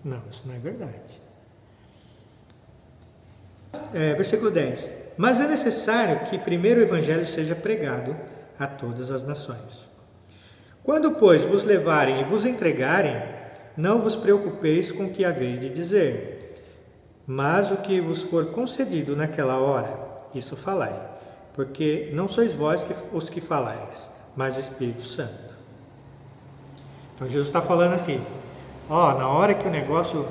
Não, isso não é verdade. Versículo 10. Mas é necessário que primeiro o Evangelho seja pregado a todas as nações. Quando, pois, vos levarem e vos entregarem, não vos preocupeis com o que haveis de dizer, mas o que vos for concedido naquela hora, isso falai. Porque não sois vós os que falais, mas o Espírito Santo. Então Jesus está falando assim, na hora que o negócio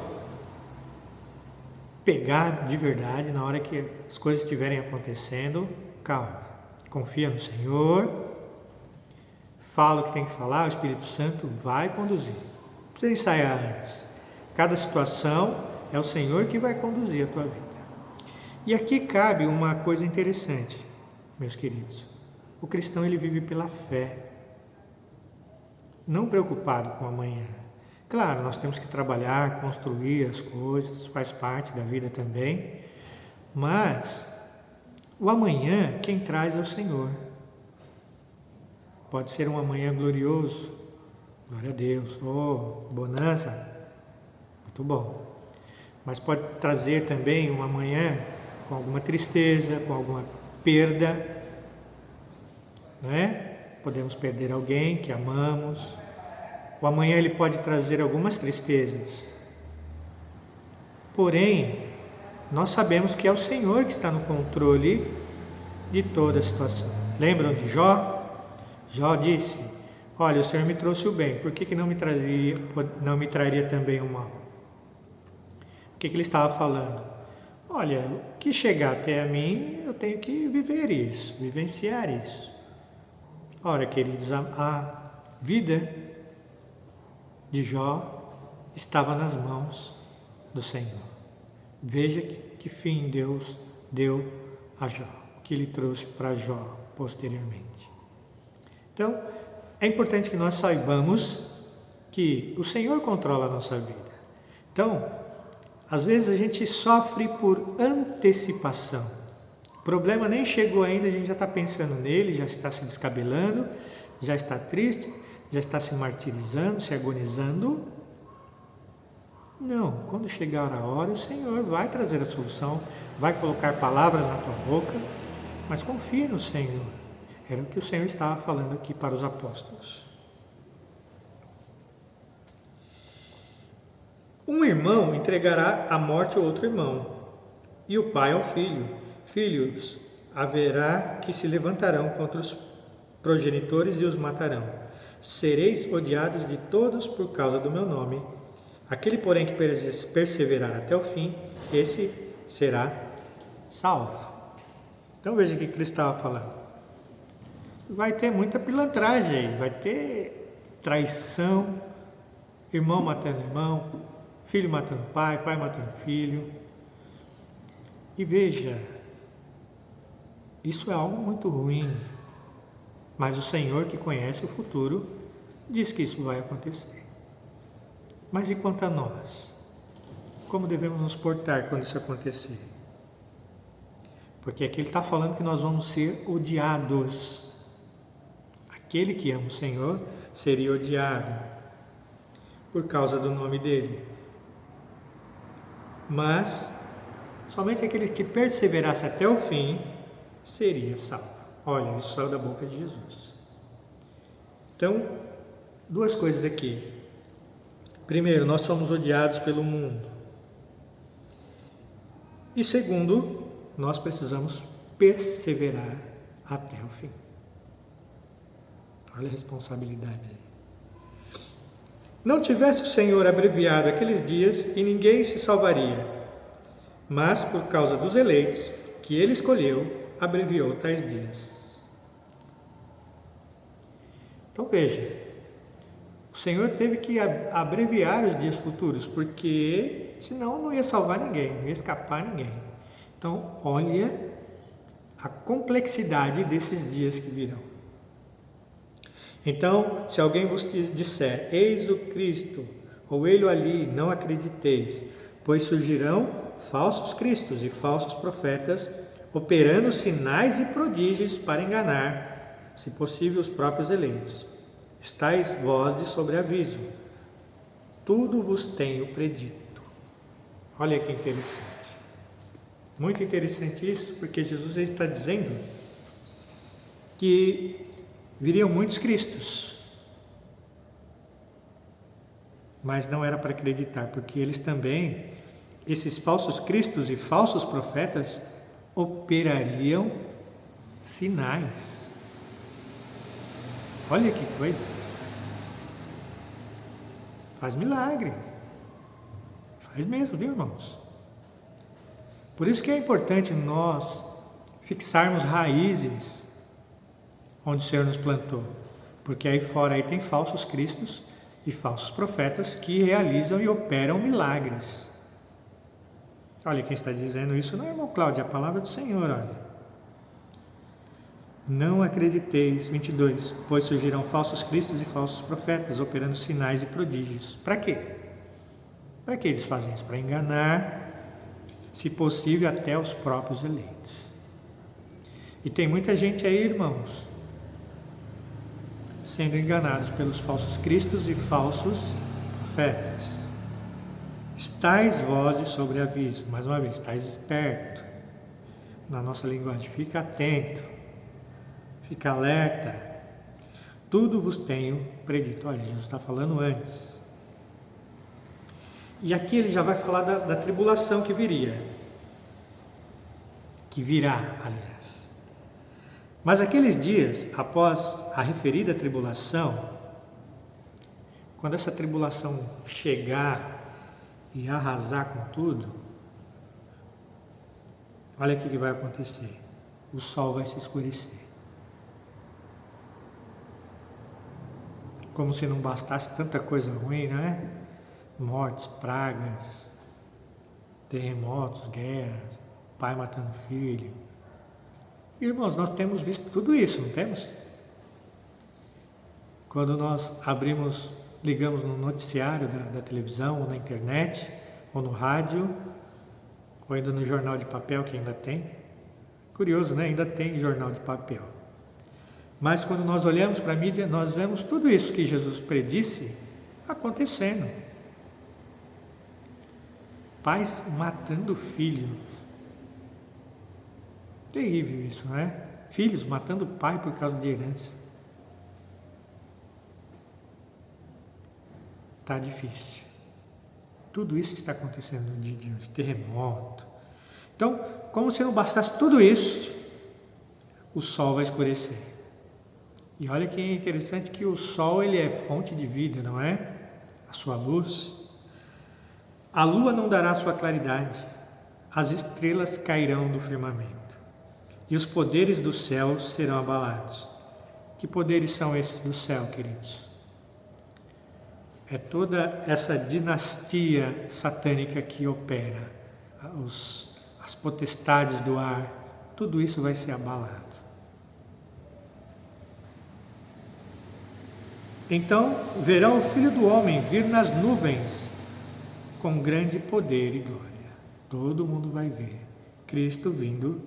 pegar de verdade, na hora que as coisas estiverem acontecendo, calma, confia no Senhor, fala o que tem que falar, o Espírito Santo vai conduzir. Não precisa ensaiar antes. Cada situação é o Senhor que vai conduzir a tua vida. E aqui cabe uma coisa interessante, meus queridos. O cristão, ele vive pela fé, não preocupado com amanhã. Claro, nós temos que trabalhar, construir as coisas, faz parte da vida também, mas o amanhã quem traz é o Senhor. Pode ser um amanhã glorioso, glória a Deus, bonança, muito bom. mas pode trazer também um amanhã com alguma tristeza, com alguma perda, não é? Podemos perder alguém que amamos. O amanhã ele pode trazer algumas tristezas. Porém, nós sabemos que é o Senhor que está no controle de toda a situação. Lembram de Jó? Jó disse: olha, o Senhor me trouxe o bem, por que não me traria também o mal? O que ele estava falando? Olha, o que chegar até a mim, eu tenho que viver isso, vivenciar isso. Ora, queridos, a vida de Jó estava nas mãos do Senhor. Veja que fim Deus deu a Jó, o que ele trouxe para Jó posteriormente. Então, é importante que nós saibamos que o Senhor controla a nossa vida. Então, às vezes a gente sofre por antecipação. O problema nem chegou ainda, a gente já está pensando nele, já está se descabelando, já está triste, já está se martirizando, se agonizando. Não, quando chegar a hora, o Senhor vai trazer a solução, vai colocar palavras na tua boca, mas confia no Senhor. Era o que o Senhor estava falando aqui para os apóstolos. Um irmão entregará à morte o outro irmão, e o pai ao filho. Filhos haverá que se levantarão contra os progenitores e os matarão. Sereis odiados de todos por causa do meu nome. Aquele, porém, que perseverar até o fim, esse será salvo. Então veja o que Cristo estava falando. Vai ter muita pilantragem aí, vai ter traição, irmão matando irmão, filho matando pai, pai matando filho. E veja, isso é algo muito ruim, mas o Senhor, que conhece o futuro, diz que isso vai acontecer. Mas e quanto a nós? Como devemos nos portar quando isso acontecer? Porque aqui ele está falando que nós vamos ser odiados. Aquele que ama o Senhor seria odiado por causa do nome dele. Mas somente aquele que perseverasse até o fim seria salvo. Olha, isso saiu da boca de Jesus. Então, duas coisas aqui. Primeiro, nós somos odiados pelo mundo. E segundo, nós precisamos perseverar até o fim. Olha a responsabilidade aí. Não tivesse o Senhor abreviado aqueles dias e ninguém se salvaria, mas por causa dos eleitos que ele escolheu, abreviou tais dias. Então veja, o Senhor teve que abreviar os dias futuros, porque senão não ia salvar ninguém, não ia escapar ninguém. Então olha a complexidade desses dias que virão. Então, se alguém vos disser, eis o Cristo, ou ele ali, não acrediteis, pois surgirão falsos cristos e falsos profetas, operando sinais e prodígios para enganar, se possível, os próprios eleitos. Estais vós de sobreaviso, tudo vos tenho predito. Olha que interessante. Muito interessante isso, porque Jesus está dizendo que viriam muitos cristos, mas não era para acreditar, porque eles também, esses falsos cristos e falsos profetas, operariam sinais. Olha que coisa. Faz milagre. Faz mesmo, viu, irmãos? Por isso que é importante nós fixarmos raízes onde o Senhor nos plantou. Porque aí fora aí tem falsos cristos e falsos profetas que realizam e operam milagres. Olha quem está dizendo isso, não é irmão Cláudio, é a palavra do Senhor, olha. Não acrediteis, 22, pois surgirão falsos cristos e falsos profetas, operando sinais e prodígios. Para quê? Para que eles fazem isso? Para enganar, se possível, até os próprios eleitos. E tem muita gente aí, irmãos, sendo enganados pelos falsos cristos e falsos profetas. Estais vós de sobreaviso. Mais uma vez, estais esperto. Na nossa linguagem, fica atento. Fica alerta. Tudo vos tenho predito. Olha, Jesus está falando antes. E aqui ele já vai falar da tribulação que viria. Que virá, aliás. Mas aqueles dias, após a referida tribulação, quando essa tribulação chegar e arrasar com tudo, olha o que vai acontecer. O sol vai se escurecer. Como se não bastasse tanta coisa ruim, não é? Mortes, pragas, terremotos, guerras, pai matando filho. Irmãos, nós temos visto tudo isso, não temos? Quando nós ligamos no noticiário da televisão, ou na internet, ou no rádio, ou ainda no jornal de papel, que ainda tem. Curioso, né? Ainda tem jornal de papel. Mas quando nós olhamos para a mídia, nós vemos tudo isso que Jesus predisse acontecendo. Pais matando filhos. Terrível isso, não é? Filhos matando o pai por causa de herança. Está difícil. Tudo isso está acontecendo no dia de hoje. Terremoto. Então, como se não bastasse tudo isso, o sol vai escurecer. E olha que interessante que o sol ele é fonte de vida, não é? A sua luz. A lua não dará sua claridade. As estrelas cairão do firmamento. E os poderes do céu serão abalados. Que poderes são esses do céu, queridos? É toda essa dinastia satânica que opera, as potestades do ar, tudo isso vai ser abalado. Então verão o Filho do Homem vir nas nuvens com grande poder e glória. Todo mundo vai ver Cristo vindo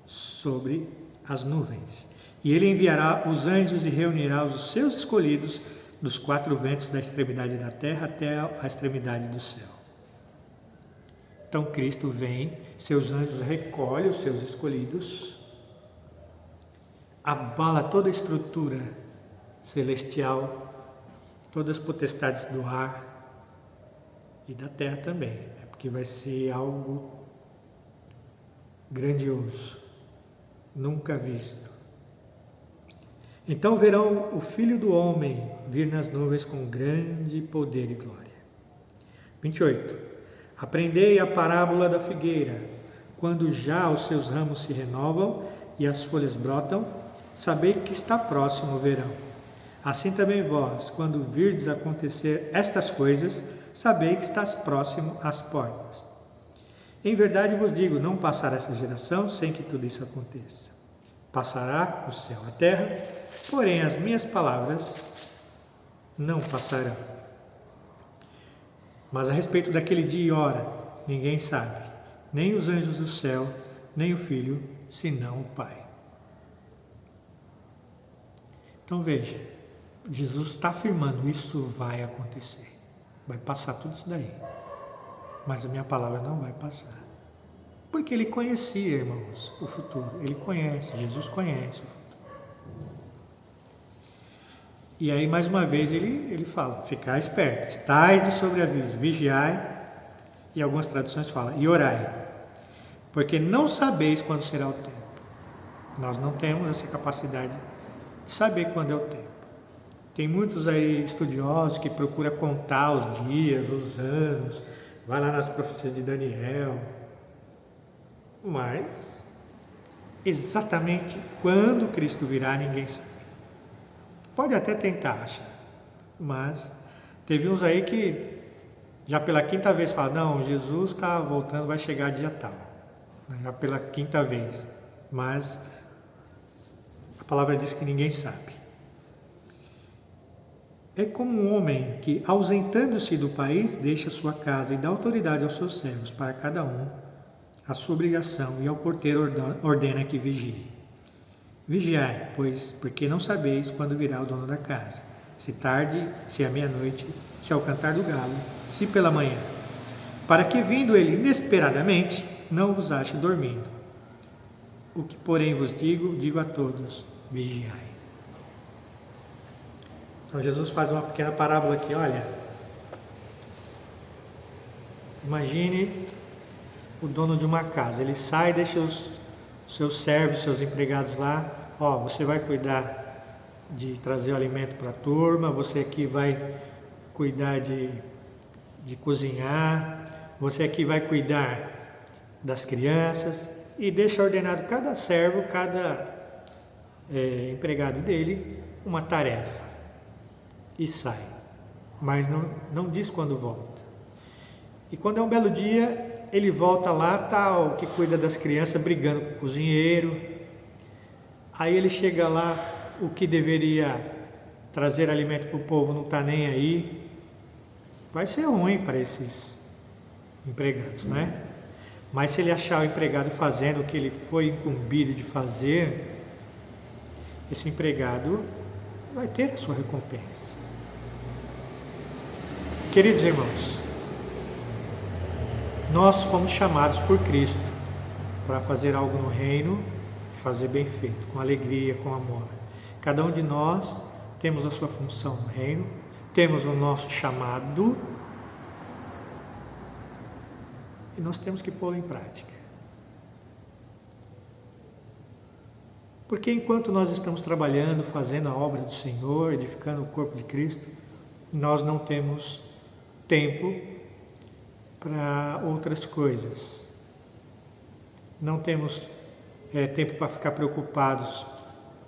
sobre as nuvens. E ele enviará os anjos e reunirá os seus escolhidos dos 4 ventos da extremidade da terra até a extremidade do céu. Então Cristo vem, seus anjos recolhem os seus escolhidos, abala toda a estrutura celestial, todas as potestades do ar e da terra também, porque vai ser algo grandioso, nunca visto. Então verão o Filho do Homem vir nas nuvens com grande poder e glória. 28. Aprendei a parábola da figueira. Quando já os seus ramos se renovam e as folhas brotam, sabei que está próximo o verão. Assim também vós, quando virdes acontecer estas coisas, sabei que estás próximo às portas. Em verdade vos digo, não passará essa geração sem que tudo isso aconteça. Passará o céu e a terra, porém as minhas palavras não passarão. Mas a respeito daquele dia e hora, ninguém sabe, nem os anjos do céu, nem o Filho, senão o Pai. Então veja, Jesus está afirmando, isso vai acontecer. Vai passar tudo isso daí. Mas a minha palavra não vai passar. Porque ele conhecia, irmãos, o futuro. Ele conhece, Jesus conhece o futuro. E aí, mais uma vez, ele fala, ficar esperto, estais de sobreaviso, vigiai, e algumas traduções falam, e orai, porque não sabeis quando será o tempo. Nós não temos essa capacidade de saber quando é o tempo. Tem muitos aí estudiosos que procuram contar os dias, os anos, vai lá nas profecias de Daniel, mas exatamente quando Cristo virá ninguém sabe. Pode até tentar achar, mas teve uns aí que já pela 5ª vez falam, não, Jesus está voltando, vai chegar dia tal, já pela 5ª vez, mas a palavra diz que ninguém sabe. É como um homem que, ausentando-se do país, deixa sua casa e dá autoridade aos seus servos, para cada um a sua obrigação, e ao porteiro ordena que vigie. Vigiai, pois, porque não sabeis quando virá o dono da casa, se tarde, se à meia-noite, se ao cantar do galo, se pela manhã. para que, vindo ele inesperadamente, não vos ache dormindo. O que, porém, vos digo a todos: vigiai. Então, Jesus faz uma pequena parábola aqui, olha. Imagine o dono de uma casa, ele sai e deixa os seus servos, seus empregados lá. Você vai cuidar de trazer o alimento para a turma, você aqui vai cuidar de cozinhar, você aqui vai cuidar das crianças, e deixa ordenado cada servo, cada empregado dele, uma tarefa, e sai, mas não diz quando volta. E quando é um belo dia, ele volta lá, tá o que cuida das crianças brigando com o cozinheiro. Aí ele chega lá, o que deveria trazer alimento para o povo não está nem aí. Vai ser ruim para esses empregados, não é? Mas se ele achar o empregado fazendo o que ele foi incumbido de fazer, esse empregado vai ter a sua recompensa. Queridos irmãos, nós fomos chamados por Cristo para fazer algo no reino e fazer bem feito, com alegria, com amor. Cada um de nós temos a sua função no reino, temos o nosso chamado e nós temos que pô-lo em prática. Porque enquanto nós estamos trabalhando, fazendo a obra do Senhor, edificando o corpo de Cristo, nós não temos tempo para outras coisas. Não temos tempo para ficar preocupados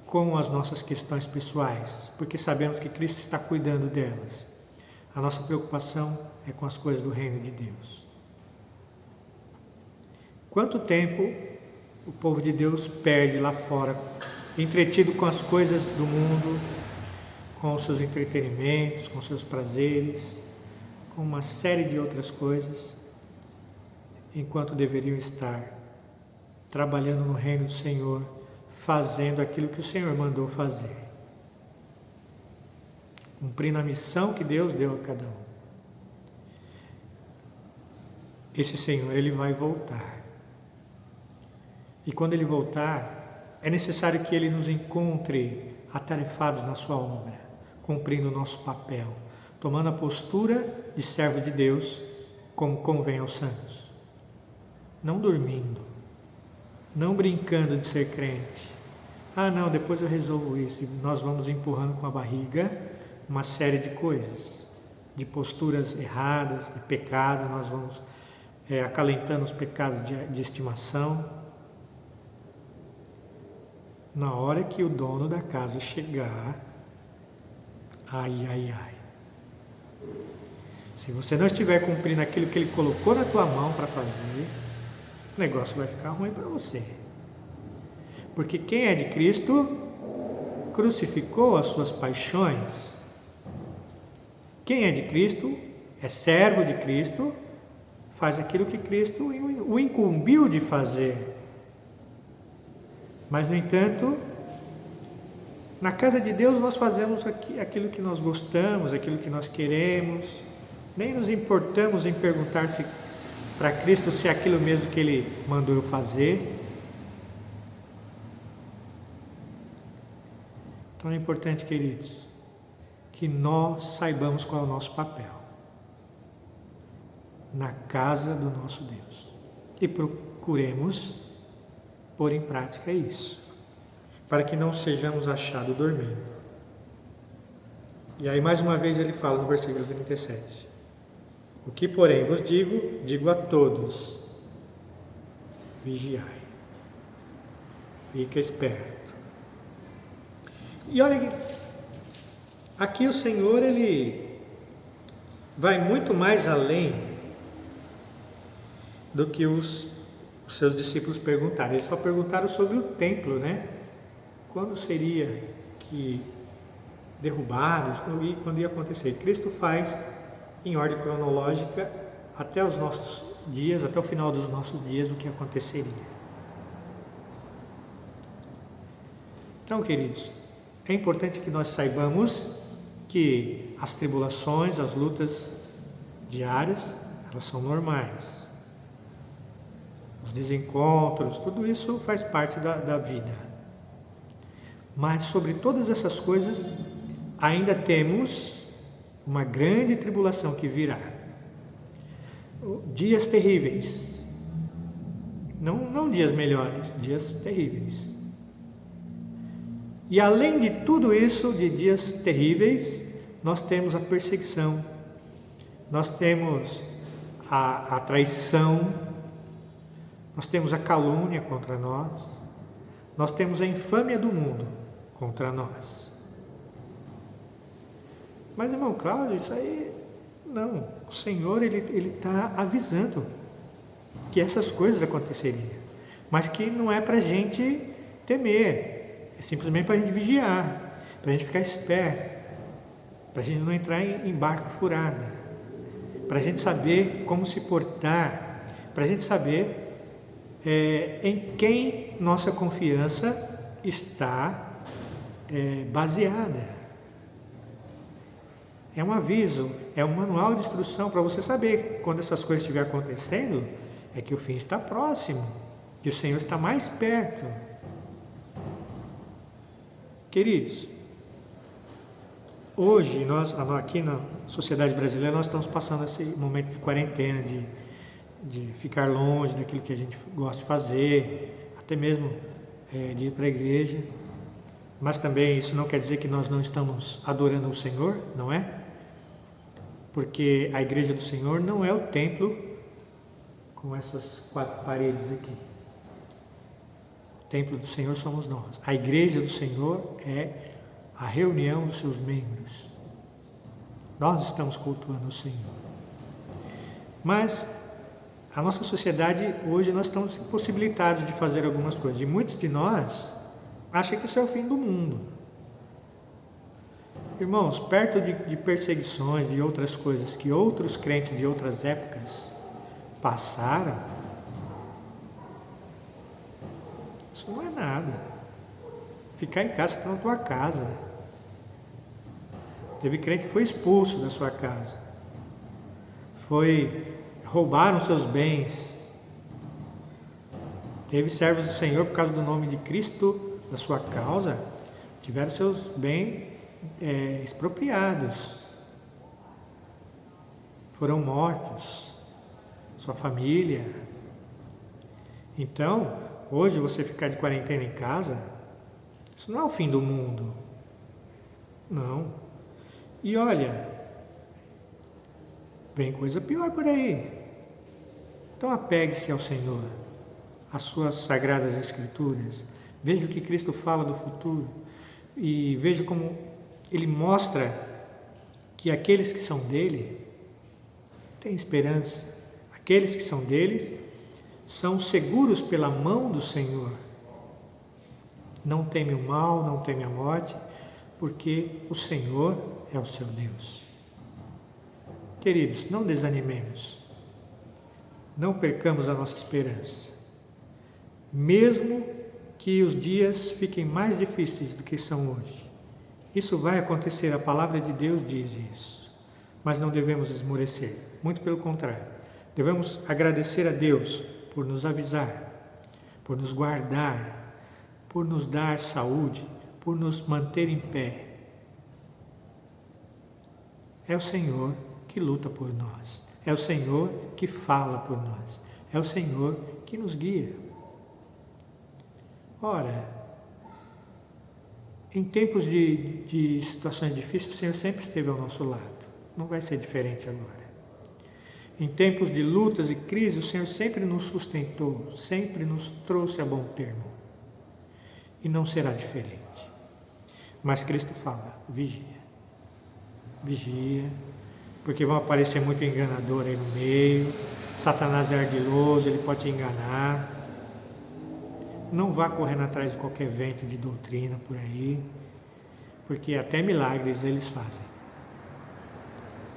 com as nossas questões pessoais, porque sabemos que Cristo está cuidando delas. A nossa preocupação é com as coisas do reino de Deus. Quanto tempo o povo de Deus perde lá fora, entretido com as coisas do mundo, com os seus entretenimentos, com os seus prazeres, com uma série de outras coisas, enquanto deveriam estar trabalhando no reino do Senhor, fazendo aquilo que o Senhor mandou fazer, cumprindo a missão que Deus deu a cada um. Esse Senhor, ele vai voltar. E quando ele voltar, é necessário que ele nos encontre atarefados na sua obra, cumprindo o nosso papel, tomando a postura de servo de Deus, como convém aos santos. Não dormindo, não brincando de ser crente. Não, depois eu resolvo isso. E nós vamos empurrando com a barriga uma série de coisas, de posturas erradas, de pecado. Nós vamos acalentando os pecados de estimação. Na hora que o dono da casa chegar, ai. Se você não estiver cumprindo aquilo que ele colocou na tua mão para fazer, o negócio vai ficar ruim para você. Porque quem é de Cristo crucificou as suas paixões. Quem é de Cristo, é servo de Cristo, faz aquilo que Cristo o incumbiu de fazer. Mas, no entanto, na casa de Deus nós fazemos aquilo que nós gostamos, aquilo que nós queremos, nem nos importamos em perguntar para Cristo se é aquilo mesmo que Ele mandou eu fazer. Então é importante, queridos, que nós saibamos qual é o nosso papel na casa do nosso Deus e procuremos pôr em prática isso, para que não sejamos achados dormindo. E aí mais uma vez ele fala no versículo 37: o que porém vos digo a todos, vigiai, fica esperto. E olha, aqui o Senhor, ele vai muito mais além do que os seus discípulos perguntaram. Eles só perguntaram sobre o templo, né? Quando seria que derrubados, e quando ia acontecer. Cristo faz em ordem cronológica até os nossos dias, até o final dos nossos dias, o que aconteceria. Então, queridos, é importante que nós saibamos que as tribulações, as lutas diárias, elas são normais. Os desencontros, tudo isso faz parte da vida. Mas sobre todas essas coisas, ainda temos uma grande tribulação que virá. Dias terríveis. Não dias melhores, dias terríveis. E além de tudo isso, de dias terríveis, nós temos a perseguição, nós temos a traição, nós temos a calúnia contra nós, nós temos a infâmia do mundo contra nós. Mas, irmão Cláudio, isso aí, não. O Senhor, Ele está avisando que essas coisas aconteceriam, mas que não é para a gente temer, é simplesmente para a gente vigiar, para a gente ficar esperto, para a gente não entrar em barca furada, para a gente saber como se portar, para a gente saber em quem nossa confiança está baseada. É um aviso, é um manual de instrução para você saber quando essas coisas estiverem acontecendo, é que o fim está próximo, que o Senhor está mais perto. Queridos, hoje nós aqui na sociedade brasileira nós estamos passando esse momento de quarentena, de ficar longe daquilo que a gente gosta de fazer, até mesmo de ir para a igreja. Mas também isso não quer dizer que nós não estamos adorando o Senhor, não é? Porque a igreja do Senhor não é o templo com essas 4 paredes aqui. O templo do Senhor somos nós. A igreja do Senhor é a reunião dos seus membros. Nós estamos cultuando o Senhor. Mas a nossa sociedade, hoje, nós estamos impossibilitados de fazer algumas coisas. E muitos de nós acham que isso é o fim do mundo. Irmãos, perto de perseguições, de outras coisas que outros crentes de outras épocas passaram, isso não é nada. Ficar em casa, está na tua casa. Teve crente que foi expulso da sua casa. Roubaram seus bens. Teve servos do Senhor, por causa do nome de Cristo, da sua causa, tiveram seus bens expropriados. Foram mortos. Sua família. Então, hoje você ficar de quarentena em casa, isso não é o fim do mundo. Não. E olha, vem coisa pior por aí. Então apegue-se ao Senhor, às suas sagradas escrituras. Veja o que Cristo fala do futuro e veja como Ele mostra que aqueles que são dele têm esperança. Aqueles que são deles são seguros pela mão do Senhor. Não teme o mal, não teme a morte, porque o Senhor é o seu Deus. Queridos, não desanimemos. Não percamos a nossa esperança. Mesmo que os dias fiquem mais difíceis do que são hoje, isso vai acontecer, a palavra de Deus diz isso. Mas não devemos esmorecer, muito pelo contrário. Devemos agradecer a Deus por nos avisar, por nos guardar, por nos dar saúde, por nos manter em pé. É o Senhor que luta por nós. É o Senhor que fala por nós. É o Senhor que nos guia. Ora, em tempos de situações difíceis, o Senhor sempre esteve ao nosso lado. Não vai ser diferente agora. Em tempos de lutas e crises, o Senhor sempre nos sustentou, sempre nos trouxe a bom termo. E não será diferente. Mas Cristo fala, vigia. Vigia, porque vão aparecer muito enganador aí no meio. Satanás é ardiloso, ele pode te enganar. Não vá correndo atrás de qualquer vento de doutrina por aí, porque até milagres eles fazem.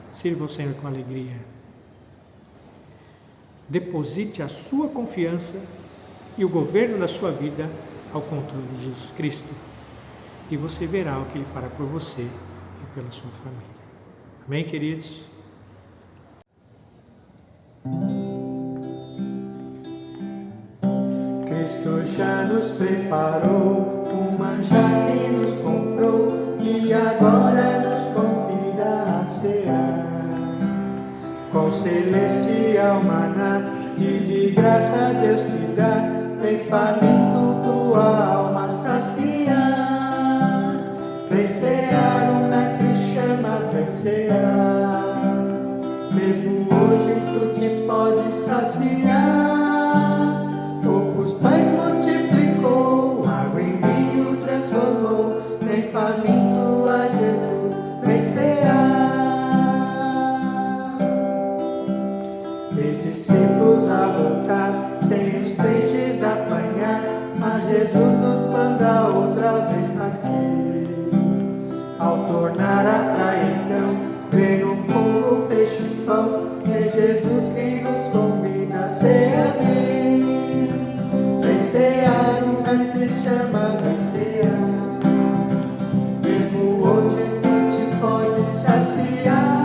Sirva o Senhor com alegria. Deposite a sua confiança e o governo da sua vida ao controle de Jesus Cristo. E você verá o que Ele fará por você e pela sua família. Amém, queridos? Cristo já nos preparou um manjar que nos comprou e agora nos convida a cear. Com celestial maná que de graça Deus te dá, vem faminto tua alma saciar. Vem cear, o mestre chama, vem cear. Mesmo hoje tu te pode saciar. Poucos pães multiplicou, água em vinho transformou. Vem faminto a Jesus, vem cear. Fez discípulos a voltar, sem os peixes apanhar, mas Jesus nos manda outra vez partir. Ao tornar a praia então, vê no fogo peixe e pão, é Jesus que nos convida a cear. Vem cear, o mestre chama, vem cear. Mesmo hoje tu te pode saciar.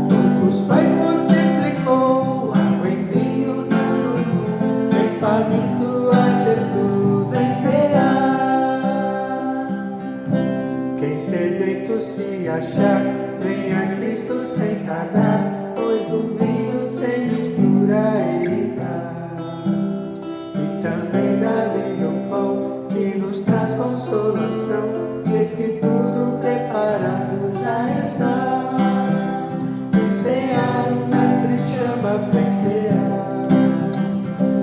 Poucos pães multiplicou, água em vinho transformou. Vem faminto a Jesus, vem cear. Quem sedento se achar, vem a Cristo sem tardar, pois o vinho sem mistura ele dá. E também dá-lhe o pão que nos traz consolação, eis que tudo preparado já está. Vem cear, o mestre chama, vem cear.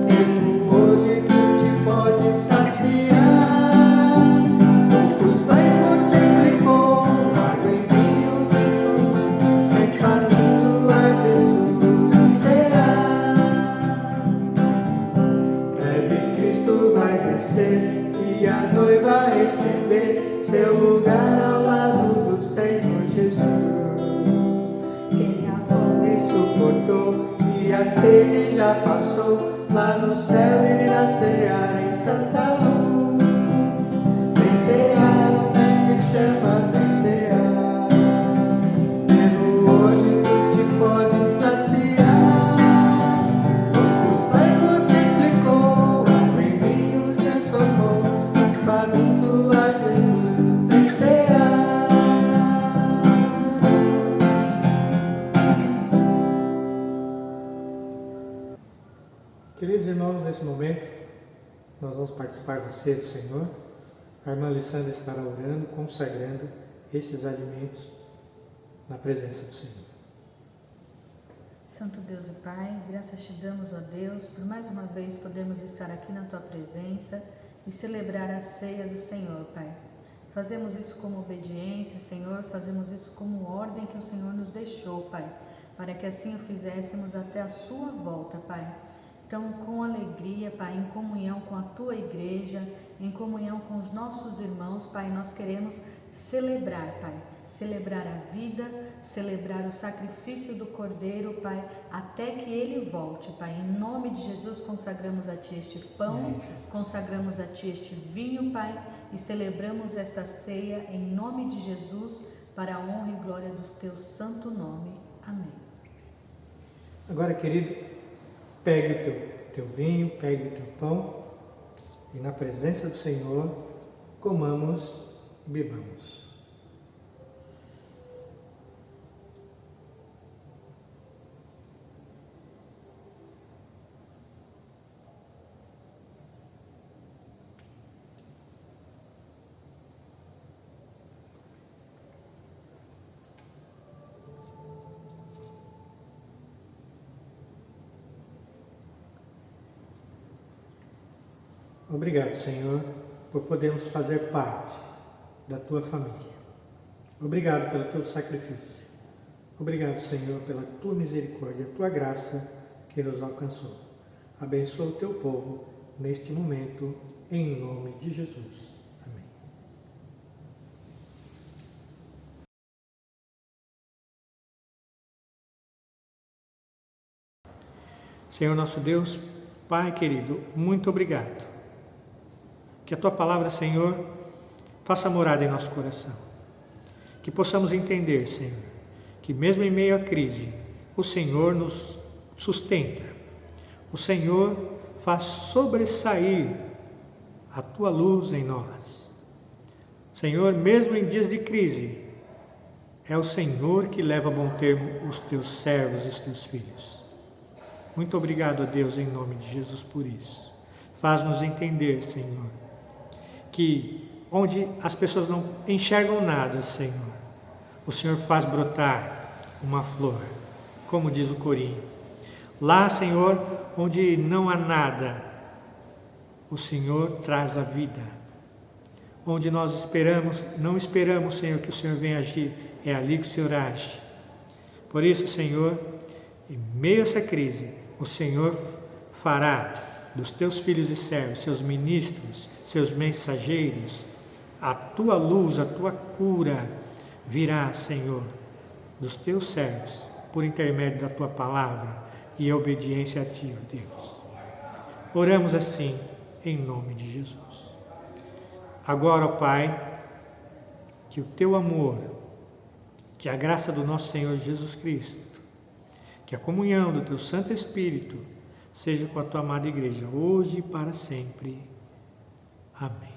Mesmo hoje tu te pode saciar. Poucos pães multiplicou, água em vinho transformou. Vem faminto a Jesus, vem cear. Breve Cristo vai descer e a noiva receber seu lugar ao lado do Senhor Jesus. Quem a fome suportou e a sede já passou, lá no céu irá cear em santa luz. Vem cear, o mestre chama, vem cear. Mesmo hoje tu te pode saciar. Poucos pães multiplicou, água em vinho transformou. Vem faminto a Jesus, vem cear. Queridos irmãos, nesse momento nós vamos participar da ceia do Senhor. A irmã Alessandra estará orando, consagrando esses alimentos na presença do Senhor. Santo Deus e Pai, graças te damos, ó Deus, por mais uma vez podermos estar aqui na Tua presença e celebrar a ceia do Senhor, Pai. Fazemos isso como obediência, Senhor, fazemos isso como ordem que o Senhor nos deixou, Pai, para que assim o fizéssemos até a Sua volta, Pai. Então, com alegria, Pai, em comunhão com a Tua igreja, em comunhão com os nossos irmãos, Pai, nós queremos celebrar, Pai, celebrar a vida, celebrar o sacrifício do Cordeiro, Pai, até que Ele volte, Pai. Em nome de Jesus, consagramos a Ti este pão, consagramos a Ti este vinho, Pai, e celebramos esta ceia em nome de Jesus, para a honra e glória do Teu santo nome. Amém. Agora, querido, pegue o teu vinho, pegue o teu pão e na presença do Senhor comamos e bebamos. Obrigado, Senhor, por podermos fazer parte da Tua família. Obrigado pelo Teu sacrifício. Obrigado, Senhor, pela Tua misericórdia, a Tua graça que nos alcançou. Abençoa o Teu povo neste momento, em nome de Jesus. Amém. Senhor nosso Deus, Pai querido, muito obrigado. Que a Tua palavra, Senhor, faça morada em nosso coração. Que possamos entender, Senhor, que mesmo em meio à crise, o Senhor nos sustenta. O Senhor faz sobressair a tua luz em nós. Senhor, mesmo em dias de crise, é o Senhor que leva a bom termo os teus servos e os teus filhos. Muito obrigado a Deus em nome de Jesus por isso. Faz-nos entender, Senhor, que onde as pessoas não enxergam nada, Senhor, o Senhor faz brotar uma flor, como diz o corinho. Lá, Senhor, onde não há nada, o Senhor traz a vida. Onde nós não esperamos, Senhor, que o Senhor venha agir, é ali que o Senhor age. Por isso, Senhor, em meio a essa crise, o Senhor fará dos teus filhos e servos, seus ministros, seus mensageiros, a tua luz, a tua cura virá, Senhor, dos teus servos, por intermédio da tua palavra e a obediência a ti, ó Deus. Oramos assim, em nome de Jesus. Agora, ó Pai, que o teu amor, que a graça do nosso Senhor Jesus Cristo, que a comunhão do teu Santo Espírito seja com a tua amada igreja, hoje e para sempre. Amém.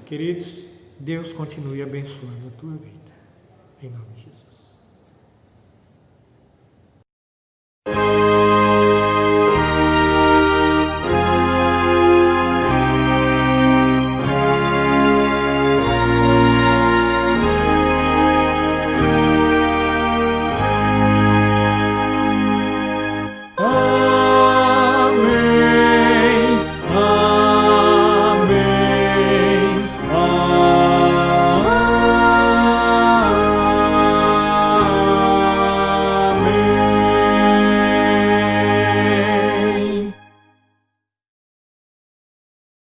Queridos, Deus continue abençoando a tua vida. Em nome de Jesus.